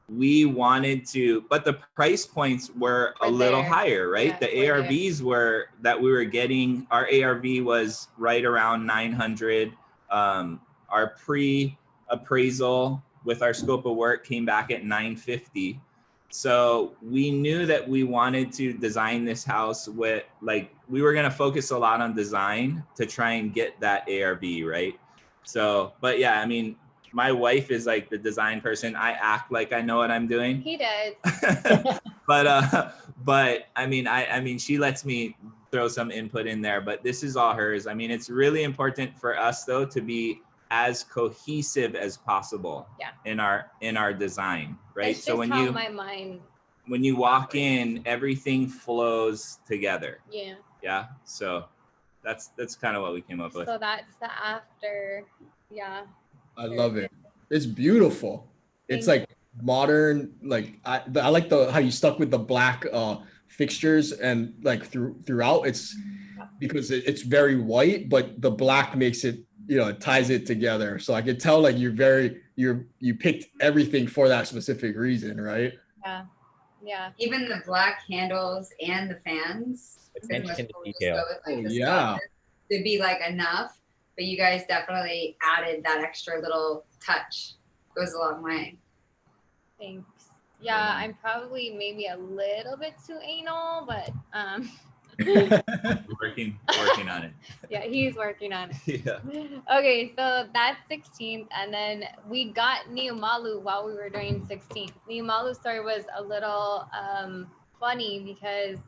we wanted to, but the price points were a little higher, right? The ARVs that we were getting, our ARV was right around 900. Our pre-appraisal with our scope of work came back at 950. So we knew that we wanted to design this house with, we were going to focus a lot on design to try and get that ARV, right? So, but yeah, I mean, my wife is like the design person. I act like I know what I'm doing. He does. But I mean, she lets me throw some input in there, but this is all hers. I mean, it's really important for us though to be as cohesive as possible in our design, right? So when when you walk in, everything flows together. Yeah. Yeah. So that's kind of what we came up with. So that's the after. Yeah. I love it. It's beautiful. It's like modern. Like I like how you stuck with the black fixtures and like throughout. It's because it's very white, but the black makes it, it ties it together. So I could tell like you picked everything for that specific reason, right? Yeah. Yeah. Even the black handles and the fans. Attention to detail. To be like enough. But you guys definitely added that extra little touch. Goes a long way. Thanks. Yeah, I'm probably maybe a little bit too anal, but working on it. Yeah, he's working on it. Yeah. Okay, so that's 16th, and then we got Niumalu while we were doing 16th. Niumalu's story was a little funny because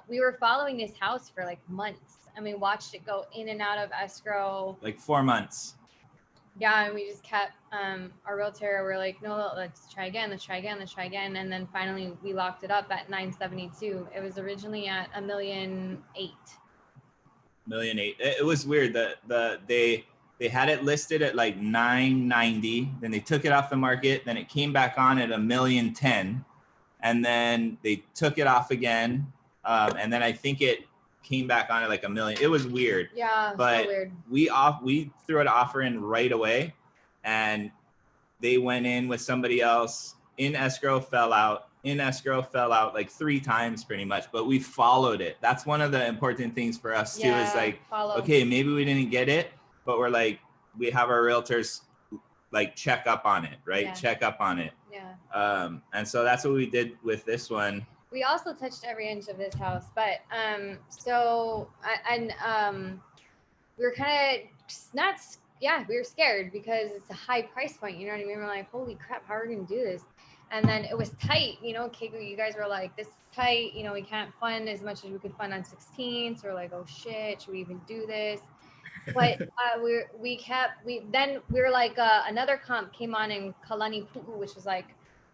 we were following this house for like months. And we watched it go in and out of escrow. Like 4 months. Yeah, and we just kept our realtor. We're like, no, let's try again. And then finally we locked it up at 972. It was originally at $1.8 million. $1.8 million. It was weird that they had it listed at like 990. Then they took it off the market. Then it came back on at $1.010 million, and then they took it off again. And then I think it came back on at like $1 million. It was weird. Yeah, but so weird. We threw an offer in right away, and they went in with somebody else. In escrow, fell out like 3 times pretty much, but we followed it. That's one of the important things for us too, is like, okay, maybe we didn't get it, but we're like, we have our realtors like check up on it, right? Yeah. Check up on it. Yeah. And so that's what we did with this one. We also touched every inch of this house, but we were kind of we were scared because it's a high price point, you know what I mean? We're like, holy crap, how are we gonna do this? And then it was tight, Keigo, you guys were like, this is tight, we can't fund as much as we could fund on 16. So we're like, oh shit, should we even do this? But we were like, another comp came on in Kalani Pu'u, which was like,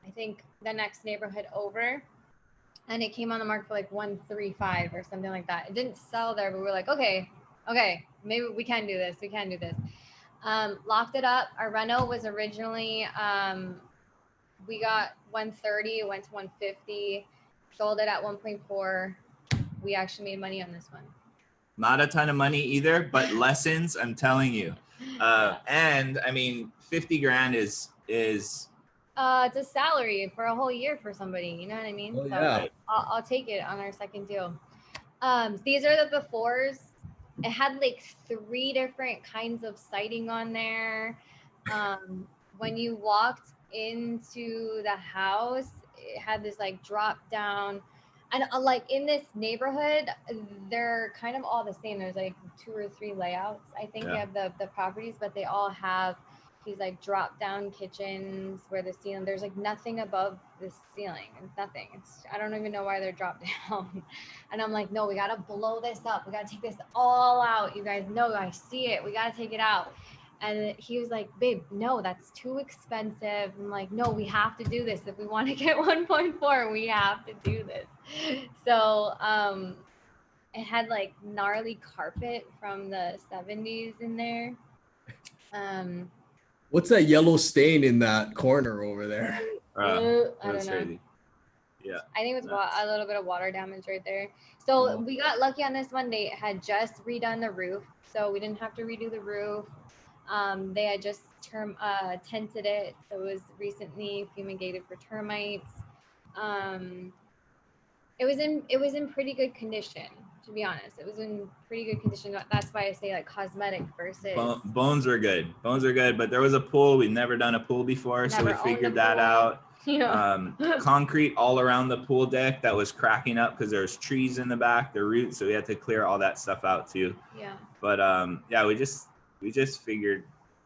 I think the next neighborhood over. And it came on the market for like 135 or something like that. It didn't sell there, but we were like, okay, maybe we can do this. Locked it up. Our reno was originally, we got 130, it went to 150, sold it at 1.4. We actually made money on this one. Not a ton of money either, but lessons, I'm telling you. And I mean, 50 grand is it's a salary for a whole year for somebody, you know what I mean? Oh, So yeah. I'll take it on our second deal. These are the befores. It had like 3 different kinds of siding on there. When you walked into the house, it had this like drop down, and like in this neighborhood, they're kind of all the same. There's like 2 or 3 layouts, I think, Yeah. of the properties, but they all have these like drop down kitchens where the ceiling, there's like nothing above the ceiling. It's nothing. I don't even know why they're dropped down. And I'm like, no, we gotta blow this up. We gotta take this all out. You guys know, I see it. We gotta take it out. And he was like, babe, no, that's too expensive. I'm like, no, we have to do this. If we want to get 1.4, we have to do this. So it had like gnarly carpet from the 70s in there. What's that yellow stain in that corner over there? I don't know. Crazy. Yeah. I think it was a little bit of water damage right there. So we got lucky on this one. They had just redone the roof, so we didn't have to redo the roof. They had just tented it, so it was recently fumigated for termites. It was in pretty good condition, to be honest. It was in pretty good condition. That's why I say like cosmetic versus Bones were good. Bones were good, but there was a pool. We'd never done a pool before, so we Never owned a figured that pool. out. Yeah. Concrete all around the pool deck that was cracking up because there's trees in the back, the roots, so we had to clear all that stuff out too. Yeah. But yeah, we just figured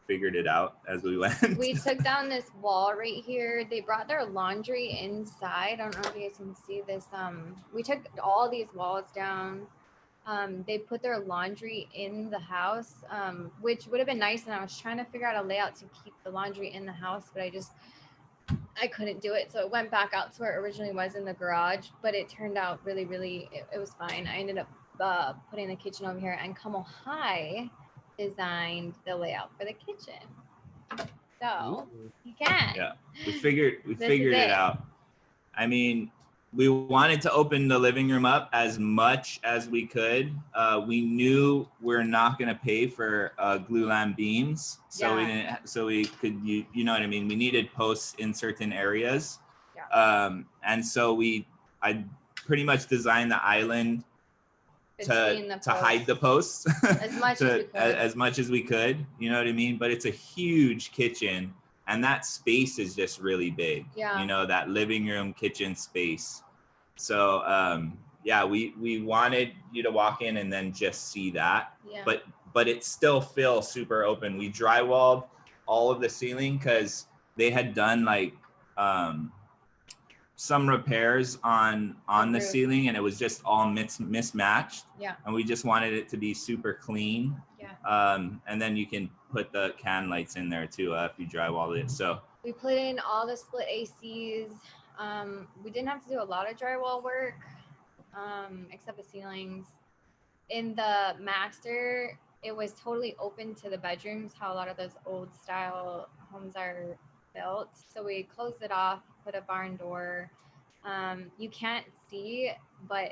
it out as we went. We took down this wall right here. They brought their laundry inside. I don't know if you guys can see this. We took all these walls down. They put their laundry in the house, which would have been nice. And I was trying to figure out a layout to keep the laundry in the house, but I couldn't do it. So it went back out to where it originally was in the garage, but it turned out really, it was fine. I ended up putting the kitchen over here, and Como High designed the layout for the kitchen. So you can. Yeah, we figured This it is out. I mean, we wanted to open the living room up as much as we could. We knew we're not going to pay for glulam beams, so we didn't. So we could, you know what I mean. We needed posts in certain areas, and so I pretty much designed the island to hide the posts as much as we could. You know what I mean. But it's a huge kitchen. And that space is just really big, Yeah. You know, that living room, kitchen space. So, yeah, we wanted you to walk in and then just see that, Yeah. but it still feels super open. We drywalled all of the ceiling because they had done like some repairs on the roof. ceiling, and it was just all mismatched. Yeah. And we just wanted it to be super clean. Yeah. And then you can put the can lights in there too if you drywall it. So We put in all the split ACs. We didn't have to do a lot of drywall work, except the ceilings. In the master, it was totally open to the bedrooms, how a lot of those old style homes are built. So we closed it off, put a barn door. You can't see, but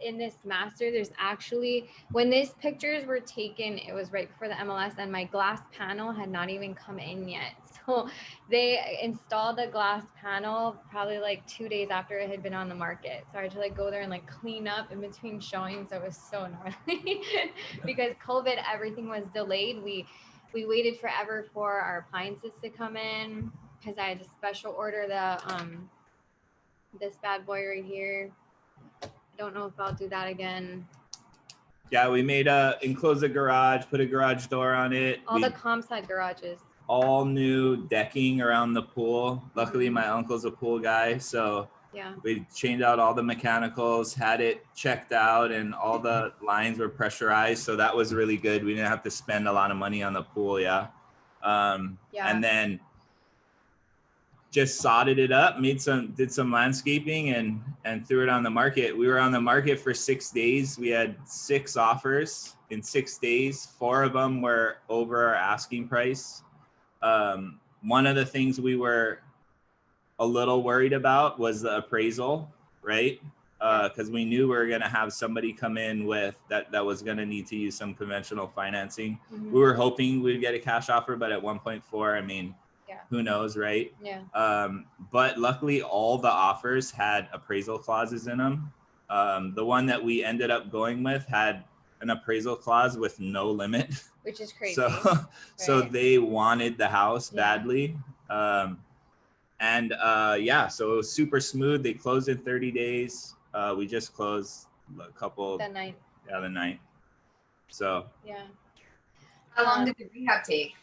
in this master, there's actually, when these pictures were taken, it was right before the MLS, and my glass panel had not even come in yet. So they installed the glass panel probably like 2 days after it had been on the market. So I had to like go there and like clean up in between showings. It was so gnarly because COVID, everything was delayed. We waited forever for our appliances to come in because I had to special order this bad boy right here. I don't know if I'll do that again. yeah, we made enclose the garage, put a garage door on it. All the comps had garages. All new decking around the pool. Luckily, my uncle's a pool guy, so Yeah. we changed out all the mechanicals, had it checked out, and all the lines were pressurized. So that was really good. We didn't have to spend a lot of money on the pool. Yeah. And then just sodded it up, did some landscaping and threw it on the market. We were on the market for 6 days. We had 6 offers in 6 days. 4 of them were over our asking price. One of the things we were a little worried about was the appraisal, right? because we knew we were going to have somebody come in with that was going to need to use some conventional financing. Mhm. We were hoping we'd get a cash offer, but at 1.4, I mean, Yeah. who knows, right? Yeah. But luckily, all the offers had appraisal clauses in them. The one that we ended up going with had an appraisal clause with no limit. Which is crazy. So right? they wanted the house Yeah. badly. Yeah, so it was super smooth. They closed in 30 days. We just closed a couple. The 9th. Yeah, the 9th. So Yeah. How long did the rehab take?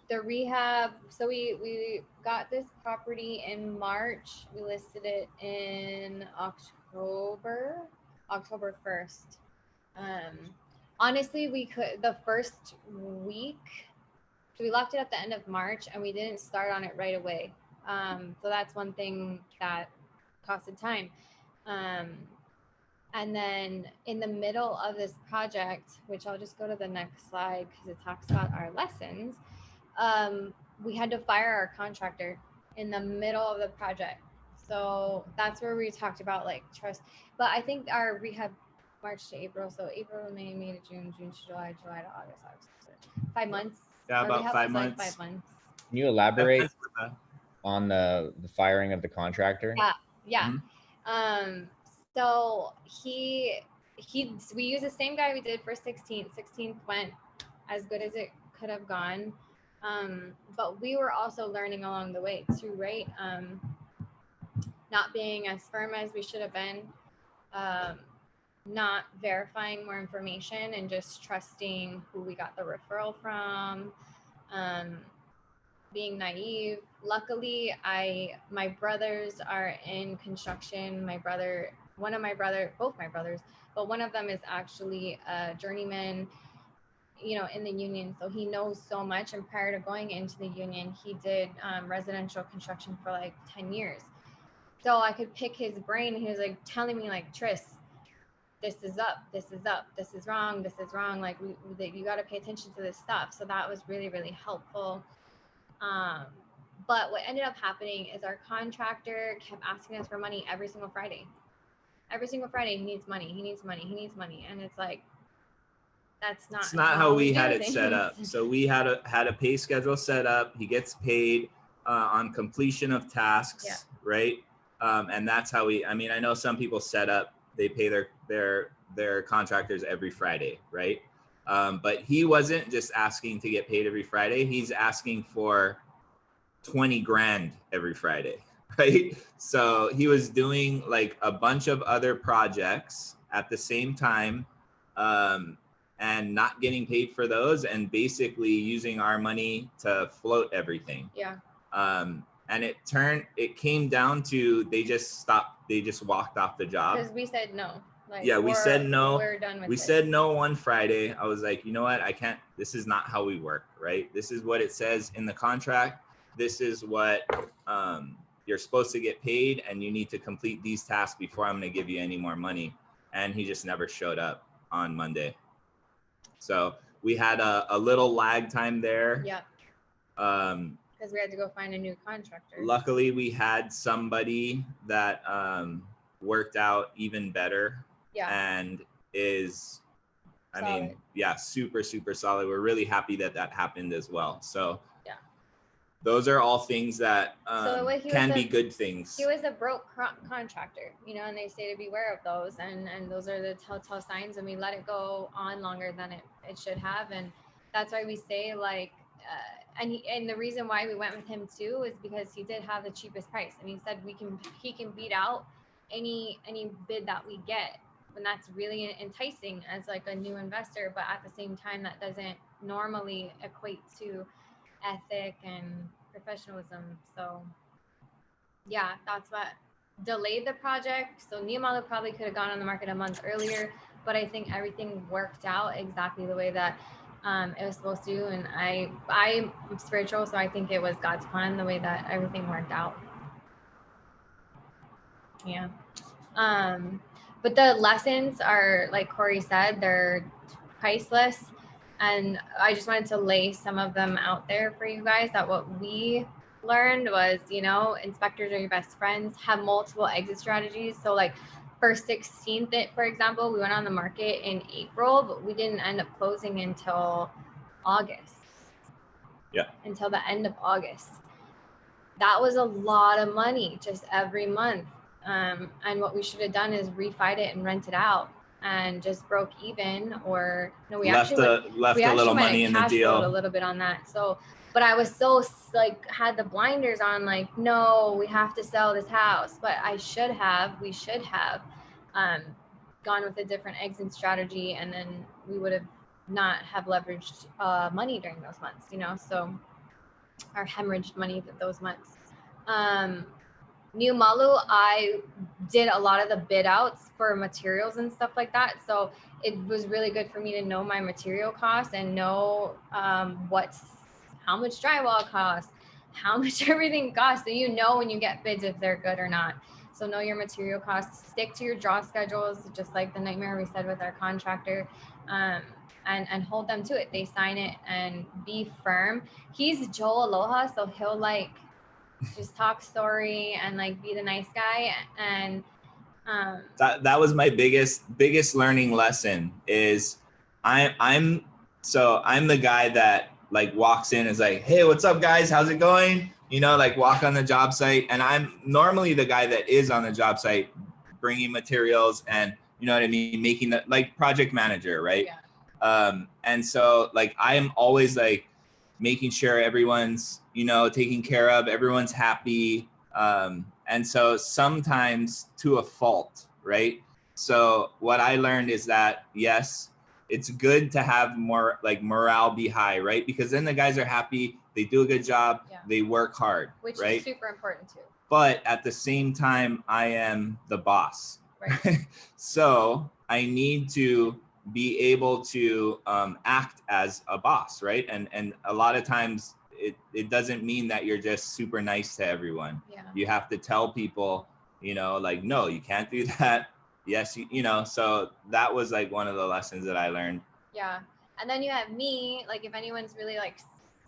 The rehab, so we got this property in March. We listed it in October 1st. Honestly, the first week, so we left it at the end of March and we didn't start on it right away. So that's one thing that costed time. And then in the middle of this project, which I'll just go to the next slide because it talks about our lessons, we had to fire our contractor in the middle of the project. So that's where we talked about like trust. But I think our rehab March to April, so April, May to June, June to July, July to August, 5 months. Yeah, Our about rehab 5 was, like, months. 5 months. Can you elaborate on the firing of the contractor? Yeah. So we used the same guy we did for 16th. 16th went as good as it could have gone. But we were also learning along the way too, right? Not being as firm as we should have been, not verifying more information and just trusting who we got the referral from, being naive. Luckily, my brothers are in construction. Both my brothers, but one of them is actually a journeyman, in the union. So he knows so much. And prior to going into the union, he did residential construction for like 10 years. So I could pick his brain. He was like telling me like, Tris, this is up, this is up, this is wrong, this is wrong. Like you got to pay attention to this stuff. So that was really, really helpful. But what ended up happening is our contractor kept asking us for money every single Friday. Every single Friday, he needs money, he needs money, he needs money. And it's like, that's not. It's not how we had do it set things. up. So we had a pay schedule set up. He gets paid on completion of tasks, right? And that's how I know some people set up, they pay their contractors every Friday, right? But he wasn't just asking to get paid every Friday. He's asking for 20 grand every Friday, right? So he was doing like a bunch of other projects at the same time, and not getting paid for those, and basically using our money to float everything. Yeah. And it came down to they just walked off the job. Because we said no. We said no. We're done with We this. said no one Friday. I was like, you know what? I can't. This is not how we work, right? This is what it says in the contract. This is what you're supposed to get paid, and you need to complete these tasks before I'm going to give you any more money. And he just never showed up on Monday. So we had a little lag time there. Yeah. Because we had to go find a new contractor. Luckily, we had somebody that worked out even better. Yeah. And is, Solid. super, super solid. We're really happy that happened as well. So yeah, those are all things that can be good things. He was a broke contractor, and they say to beware of those. And those are the telltale signs. And we let it go on longer than it should have. And that's why we say like, and the reason why we went with him too is because he did have the cheapest price. And he said he can beat out any bid that we get. And that's really enticing as like a new investor, but at the same time, that doesn't normally equate to ethic and professionalism. So yeah, that's what delayed the project. So Niamalu probably could have gone on the market a month earlier, but I think everything worked out exactly the way that it was supposed to. And I'm spiritual, so I think it was God's plan the way that everything worked out. Yeah. But the lessons are, like Corey said, they're priceless. And I just wanted to lay some of them out there for you guys, that what we learned was, inspectors are your best friends, have multiple exit strategies. So like for 16th, for example, we went on the market in April, but we didn't end up closing until August. Yeah. Until the end of August. That was a lot of money just every month. And what we should have done is refied it and rent it out and just broke even, or no, we left actually a little money in the cash flowed a deal. little bit on that. So, but I was so like had the blinders on, like, no, we have to sell this house. But we should have gone with a different exit strategy, and then we would have not have leveraged money during those months, you know, so or hemorrhaged money those months. New Malu, I did a lot of the bid outs for materials and stuff like that. So it was really good for me to know my material costs and know how much drywall costs, how much everything costs. So you know when you get bids if they're good or not. So know your material costs, stick to your draw schedules, just like the nightmare we said with our contractor, and hold them to it. They sign it and be firm. He's Joe Aloha, so he'll like just talk story and like be the nice guy. And that was my biggest learning lesson is I'm the guy that like walks in and is like, hey, what's up guys, how's it going, you know, like walk on the job site. And I'm normally the guy that is on the job site bringing materials and, you know what I mean, making the like project manager, right? Yeah. And so like I'm always like making sure everyone's, you know, taken care of, everyone's happy. And so sometimes to a fault, right? So what I learned is that, yes, it's good to have more like morale be high, right? Because then the guys are happy, they do a good job, yeah. They work hard, which right? is super important too. But at the same time, I am the boss. Right. So I need to be able to act as a boss, right? And a lot of times it doesn't mean that you're just super nice to everyone. Yeah. You have to tell people, you know, like, no, you can't do that. Yes, you know, so that was like one of the lessons that I learned. Yeah. And then you have me, like if anyone's really like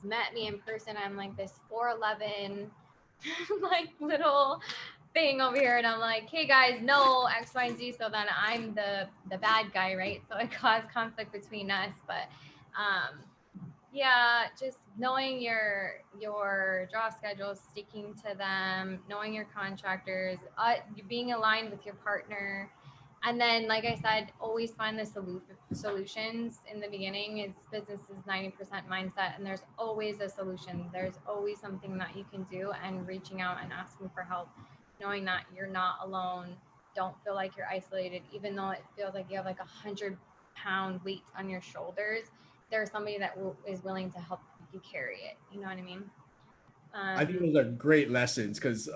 met me in person, I'm like this 4'11", like little thing over here, and I'm like, hey guys, no X, Y, and Z, so then I'm the bad guy, right? So it caused conflict between us. But yeah, just knowing your draw schedules, sticking to them, knowing your contractors, being aligned with your partner. And then, like I said, always find the solutions in the beginning. It's business is 90% mindset, and there's always a solution. There's always something that you can do, and reaching out and asking for help, knowing that you're not alone. Don't feel like you're isolated, even though it feels like you have like 100-pound weight on your shoulders. There's somebody that is willing to help you carry it. You know what I mean? I think those are great lessons because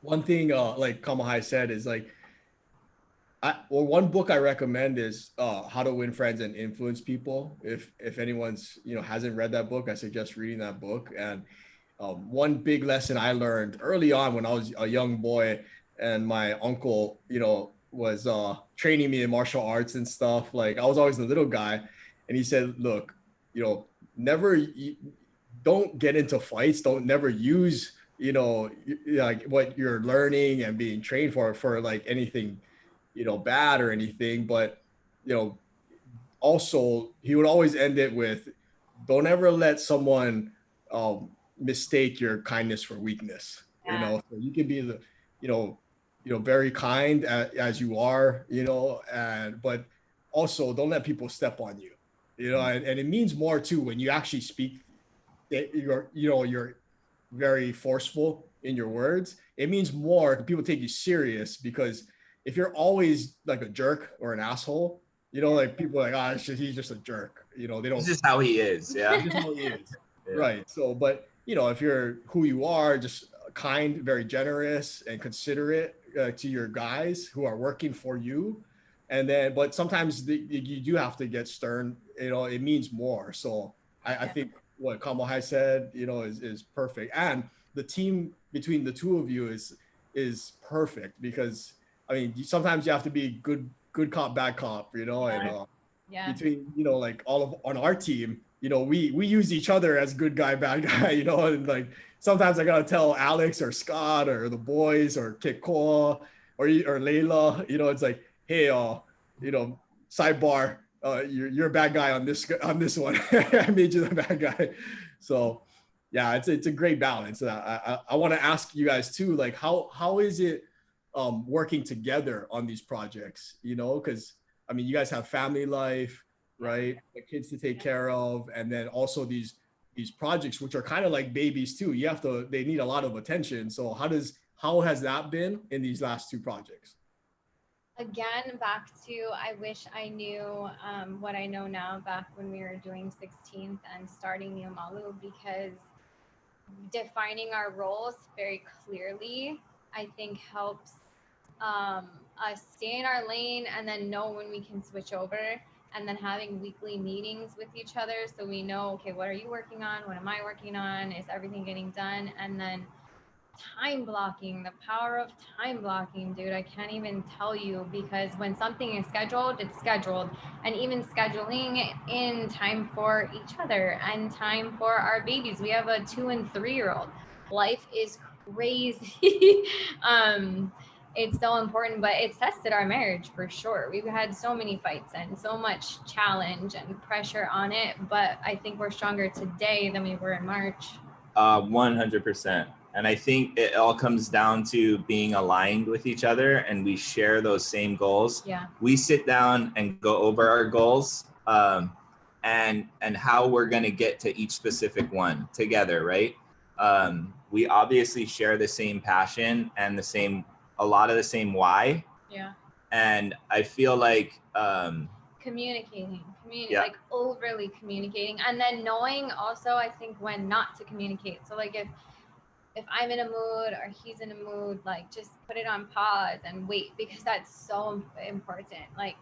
one thing like Kamahai said is like, one book I recommend is How to Win Friends and Influence People. If anyone's, you know, hasn't read that book, I suggest reading that book. And one big lesson I learned early on when I was a young boy, and my uncle, you know, was training me in martial arts and stuff. Like I was always the little guy, and he said, "Look, you know, don't get into fights. Don't never use, you know, like what you're learning and being trained for like anything, you know, bad or anything, but, you know, also he would always end it with, don't ever let someone mistake your kindness for weakness. Yeah. You know, so you can be the, you know, very kind as you are, you know, but also don't let people step on you, you know, and it means more too when you actually speak, you're very forceful in your words. It means more, people take you serious, because if you're always like a jerk or an asshole, you know, like people are like, he's just a jerk. You know, they don't. This is how he is. Yeah. This is how he is. Yeah. Right. So, but you know, if you're who you are, just kind, very generous and considerate to your guys who are working for you. And then, but sometimes you do have to get stern, you know, it means more. So I think what Kamahai said, you know, is perfect. And the team between the two of you is perfect, because I mean, sometimes you have to be good cop, bad cop, you know, and between, you know, like on our team, you know, we use each other as good guy, bad guy, you know, and like sometimes I gotta tell Alex or Scott or the boys or Kikoa, or Layla, it's like, hey, sidebar, you're a bad guy on this one. I made you the bad guy. So yeah, it's a great balance. I want to ask you guys too, like how is it working together on these projects? Because I mean, you guys have family life, right? The kids to take care of, and then also these projects, which are kind of like babies too. They need a lot of attention. So how has that been in these last two projects? Again, back to, I wish I knew what I know now back when we were doing 16th and starting Niumalu, because defining our roles very clearly, I think helps us stay in our lane and then know when we can switch over, and then having weekly meetings with each other so we know, okay, what are you working on? What am I working on? Is everything getting done? And then time blocking, the power of time blocking, dude, I can't even tell you, because when something is scheduled, it's scheduled. And even scheduling in time for each other and time for our babies. We have a 2 and 3 year old. Life is crazy. It's so important, but it's tested our marriage for sure. We've had so many fights and so much challenge and pressure on it, but I think we're stronger today than we were in March. 100%. And I think it all comes down to being aligned with each other, and we share those same goals. Yeah. We sit down and go over our goals and how we're going to get to each specific one together, right? We obviously share the same passion and a lot of the same why. Yeah. And I feel like communicating, yeah. like overly communicating, and then knowing also, I think, when not to communicate. So like if I'm in a mood or he's in a mood, like just put it on pause and wait, because that's so important. Like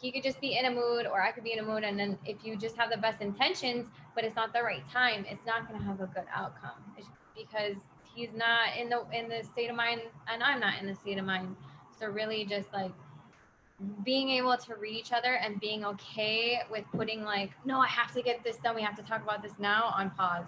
he could just be in a mood or I could be in a mood, and then if you just have the best intentions but it's not the right time, it's not going to have a good outcome. It's because he's not in the state of mind and I'm not in the state of mind. So really just like being able to read each other and being okay with putting like, no, I have to get this done, we have to talk about this now, on pause.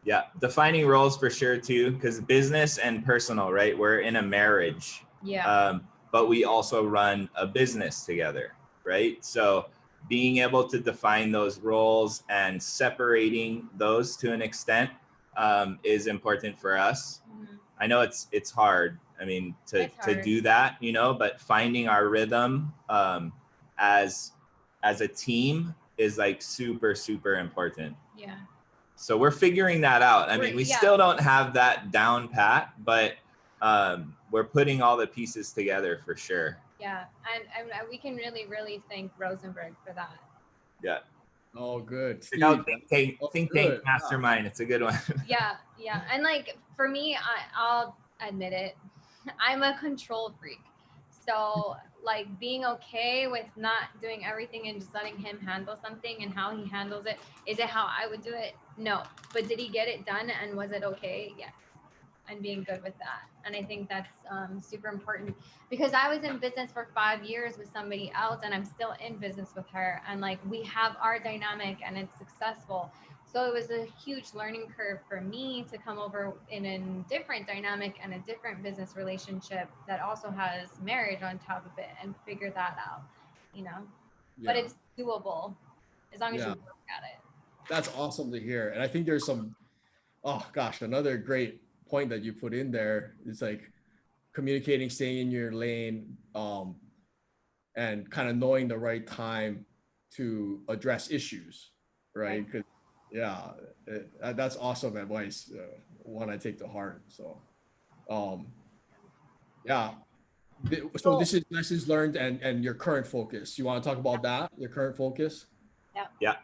Yeah, defining roles for sure too, because business and personal, right? We're in a marriage. Yeah. But we also run a business together, right? So being able to define those roles and separating those to an extent is important for us. Mm-hmm. I know it's hard. I mean, to do that, but finding our rhythm as a team is like super, super important. Yeah. So we're figuring that out. I mean, we still don't have that down pat, but we're putting all the pieces together for sure. Yeah, and we can really, really thank Rosenberg for that. Yeah. Oh, good. Think Tank Mastermind. It's a good one. Yeah. And like for me, I'll admit it, I'm a control freak. So like being okay with not doing everything and just letting him handle something, and how he handles it. Is it how I would do it? No. But did he get it done, and was it okay? Yes. And being good with that. And I think that's super important, because I was in business for 5 years with somebody else, and I'm still in business with her, and like we have our dynamic and it's successful. So it was a huge learning curve for me to come over in a different dynamic and a different business relationship that also has marriage on top of it, and figure that out, Yeah. But it's doable as long as you work at it. That's awesome to hear. And I think there's another great point that you put in there is like communicating, staying in your lane, and kind of knowing the right time to address issues, right? Because that's awesome advice. One I take to heart. So so this is lessons learned and your current focus. You want to talk about that, your current focus? Yeah.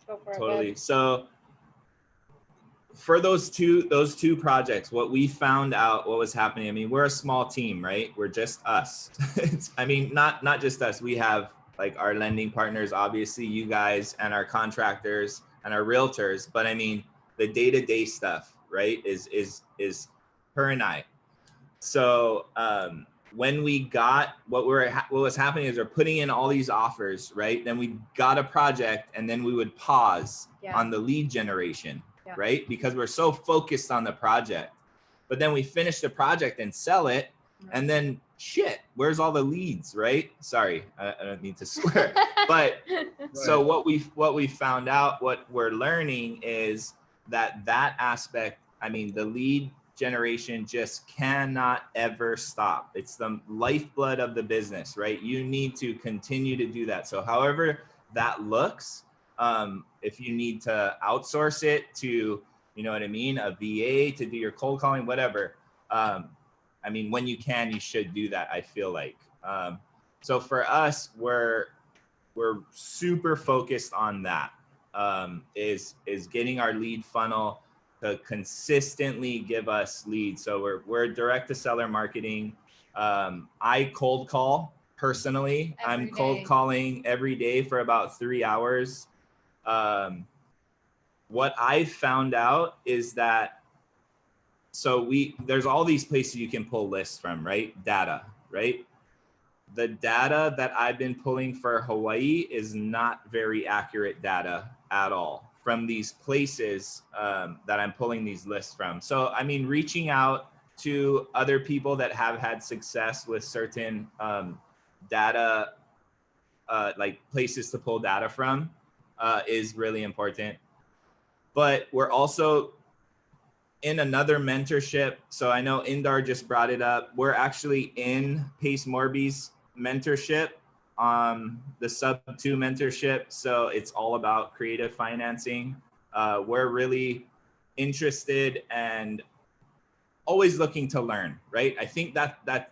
Go for it. Totally. So for those two projects, what we found out, what was happening, I mean, we're a small team, right? We're just us. I mean, not just us. We have like our lending partners, obviously you guys, and our contractors and our realtors. But I mean, the day-to-day stuff, right, is her and I. So when we got what was happening is we're putting in all these offers, right? Then we got a project, and then we would pause on the lead generation. Yeah. Right? Because we're so focused on the project. But then we finish the project and sell it, And then shit, where's all the leads, right? Sorry, I don't need to swear. But so what we found out, what we're learning is that aspect, I mean, the lead generation just cannot ever stop. It's the lifeblood of the business, right? You need to continue to do that. So however that looks, if you need to outsource it to, you know what I mean, a VA to do your cold calling, whatever. I mean, when you can, you should do that, I feel like. So for us, we're super focused on that, is getting our lead funnel to consistently give us leads. So we're direct to seller marketing. I cold call personally. I'm cold calling every day for about 3 hours. What I've found out is that, so there's all these places you can pull lists from, right? Data, right? The data that I've been pulling for Hawaii is not very accurate data at all from these places that I'm pulling these lists from. So, I mean, reaching out to other people that have had success with certain data, like places to pull data from, is really important. But we're also in another mentorship. So I know Indar just brought it up. We're actually in Pace Morby's mentorship, the sub 2 mentorship. So it's all about creative financing. We're really interested and always looking to learn, right? I think that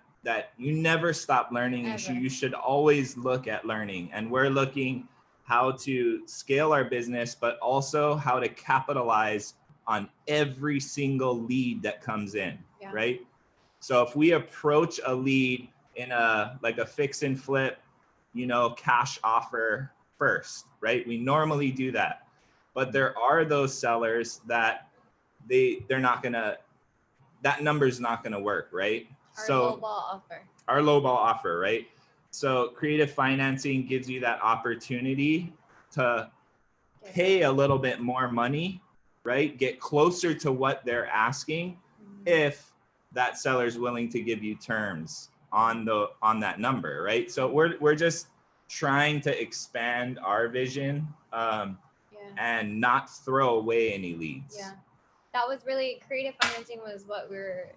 you never stop learning. You should always look at learning, and we're looking how to scale our business, but also how to capitalize on every single lead that comes in, right? So if we approach a lead in a fix and flip, you know, cash offer first, right? We normally do that, but there are those sellers that they're not gonna, that number's not gonna work, right? Our lowball offer, right? So creative financing gives you that opportunity to pay a little bit more money, right? Get closer to what they're asking if that seller's willing to give you terms on that number, right? So we're just trying to expand our vision and not throw away any leads. Yeah, that was really, creative financing was what we were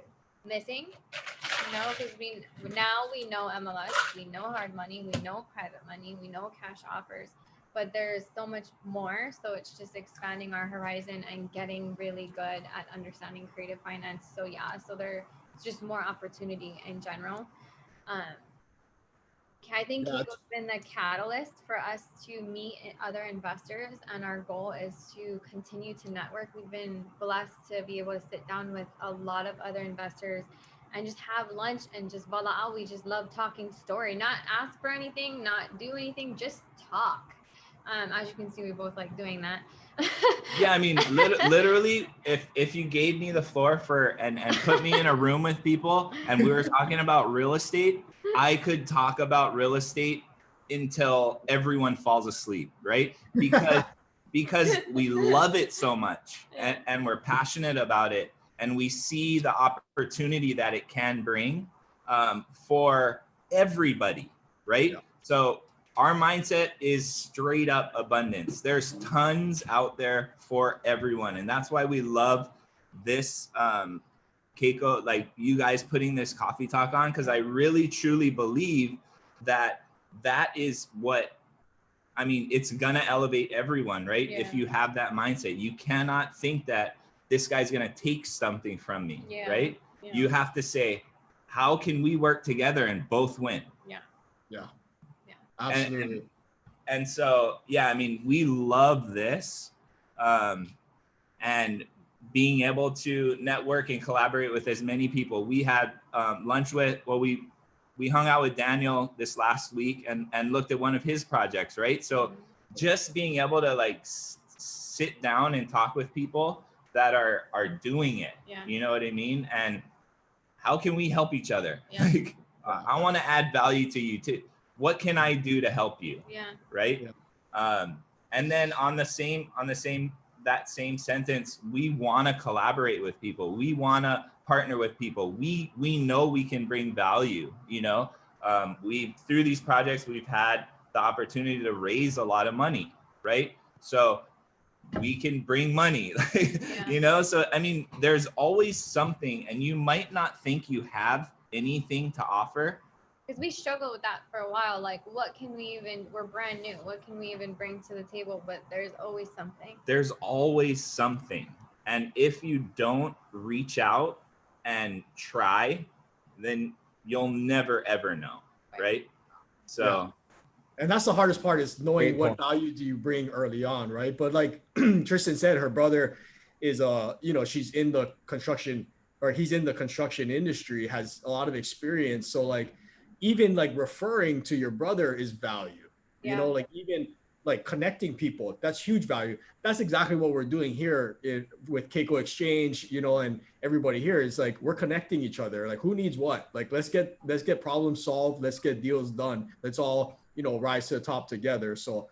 missing, you know, because we know MLS, we know hard money, we know private money, we know cash offers, but there's so much more. So it's just expanding our horizon and getting really good at understanding creative finance. So yeah, so there's just more opportunity in general. I think Kiko's been the catalyst for us to meet other investors, and our goal is to continue to network. We've been blessed to be able to sit down with a lot of other investors and just have lunch and just voila, we just love talking story, not ask for anything, not do anything, just talk. As you can see, we both like doing that. Yeah, I mean, literally, if you gave me the floor and put me in a room with people and we were talking about real estate, I could talk about real estate until everyone falls asleep, right? Because we love it so much and we're passionate about it, and we see the opportunity that it can bring for everybody, right? Yeah. So our mindset is straight up abundance. There's tons out there for everyone. And that's why we love this, Keiko, like you guys putting this coffee talk on, because I really truly believe that is what, I mean, it's gonna elevate everyone, right? Yeah. If you have that mindset, you cannot think that this guy's gonna take something from me, right? Yeah. You have to say, how can we work together and both win? Yeah. Absolutely. And so, yeah, I mean, we love this, and being able to network and collaborate with as many people. We had lunch with, well, we hung out with Daniel this last week and looked at one of his projects, right? So just being able to like sit down and talk with people that are doing it, you know what I mean? And how can we help each other? Yeah. Like, I want to add value to you too. What can I do to help you? Yeah. Right. Yeah. And then on the same that same sentence, we want to collaborate with people. We want to partner with people. We know we can bring value, you know. Through these projects, we've had the opportunity to raise a lot of money, right? So we can bring money, you know? So, I mean, there's always something, and you might not think you have anything to offer. Because we struggled with that for a while. Like, we're brand new. What can we even bring to the table? But there's always something. There's always something. And if you don't reach out and try, then you'll never, ever know, right? So. Yeah. And that's the hardest part, is knowing what value do you bring early on, right? But like Tristan said, her brother is she's in the construction, or he's in the construction industry, has a lot of experience. So like even like referring to your brother is value. You know, like even like connecting people, that's huge value. That's exactly what we're doing here with Keiko Exchange, you know, and everybody here is like, we're connecting each other. Like, who needs what? Like, let's get problems solved. Let's get deals done. Let's all, you know, rise to the top together. So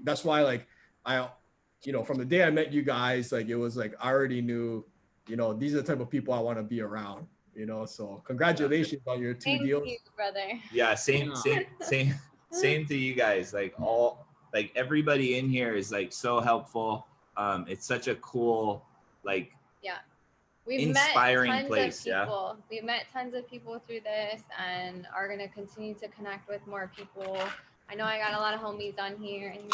that's why, like, from the day I met you guys, like, it was like, I already knew, you know, these are the type of people I want to be around, you know? So congratulations on your two deals. Thank you, brother. Yeah. Same to you guys. Like everybody in here is like so helpful. It's such a cool, like, we've inspiring met tons place. Of people. We've met tons of people through this, and are gonna continue to connect with more people. I know I got a lot of homies on here, and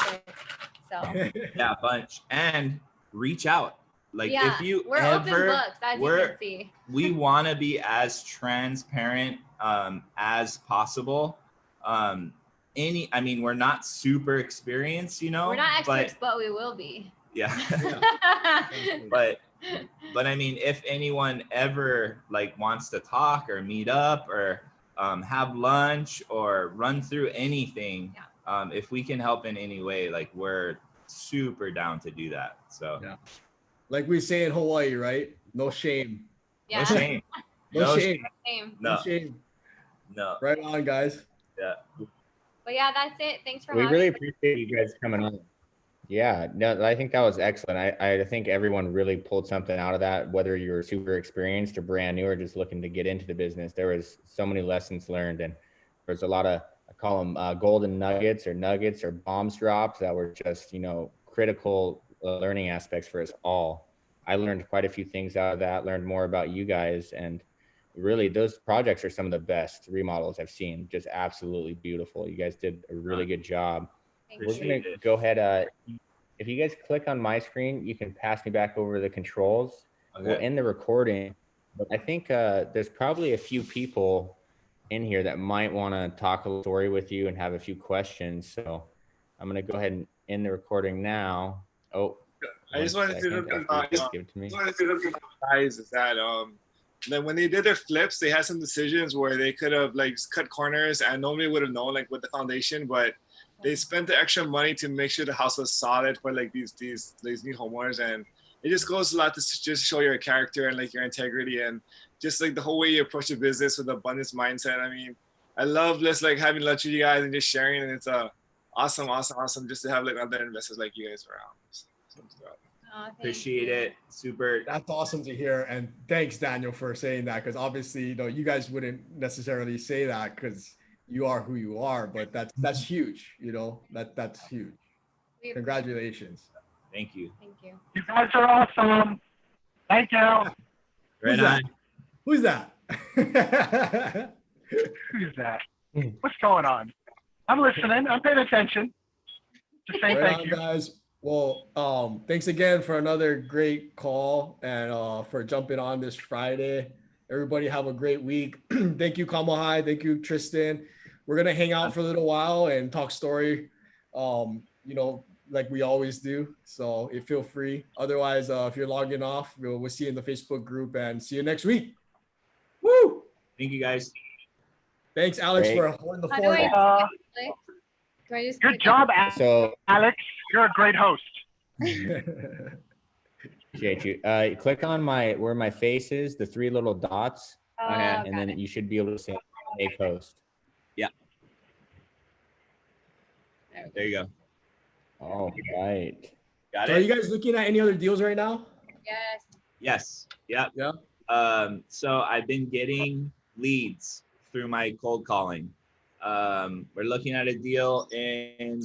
so yeah, a bunch. And reach out. Like, if you we're open books, as you can see. We want to be as transparent as possible. We're not super experienced, you know. We're not experts, but we will be. Yeah. But I mean, if anyone ever like wants to talk or meet up or have lunch or run through anything, if we can help in any way, like, we're super down to do that. So like we say in Hawaii, right? No shame. Yeah. No shame. No shame. No shame. No. Right on, guys. Yeah. But yeah, that's it. Thanks for We having really me. appreciate you guys coming on. Yeah, no, I think that was excellent. I think everyone really pulled something out of that, whether you're super experienced or brand new or just looking to get into the business. There was so many lessons learned, and there's a lot of, I call them golden nuggets or bombs dropped that were just, you know, critical learning aspects for us all. I learned quite a few things out of that, learned more about you guys, and really those projects are some of the best remodels I've seen. Just absolutely beautiful. You guys did a really good job. We're gonna go ahead. If you guys click on my screen, you can pass me back over the controls. Okay. We'll end the recording, but I think there's probably a few people in here that might want to talk a story with you and have a few questions. So I'm gonna go ahead and end the recording now. Oh, I just wanted to give it to me. guys is that then when they did their flips, they had some decisions where they could have like cut corners and nobody would have known, like, with the foundation, but they spent the extra money to make sure the house was solid for like these new homeowners. And it just goes a lot to just show your character and like your integrity and just like the whole way you approach the business with abundance mindset. I mean, I love just like having lunch with you guys and just sharing, and it's awesome just to have like other investors like you guys around. Appreciate it. Super. That's awesome to hear. And thanks, Daniel, for saying that, because obviously, you know, you guys wouldn't necessarily say that because you are who you are, but that's huge, you know, that's huge. Congratulations. Thank you. Thank you. You guys are awesome. Thank you. Right on. Who's that? Who's that? What's going on? I'm listening. I'm paying attention. Just saying Right thank on, you. guys. Well, thanks again for another great call and for jumping on this Friday. Everybody have a great week. Thank you, Kamahai. Thank you, Tristan. We're going to hang out for a little while and talk story, you know, like we always do. So feel free. Otherwise, if you're logging off, we'll see you in the Facebook group and see you next week. Woo! Thank you, guys. Thanks, Alex, Great. for holding the How do fort. I just Good job, So Alex. You're a great host. appreciate you. Click on where my face is, the three little dots, and then you should be able to see a post. Yeah. There you go. All right. Got So are it? you guys looking at any other deals right now? Yes. Yes. Yeah. Yeah. So I've been getting leads through my cold calling. We're looking at a deal in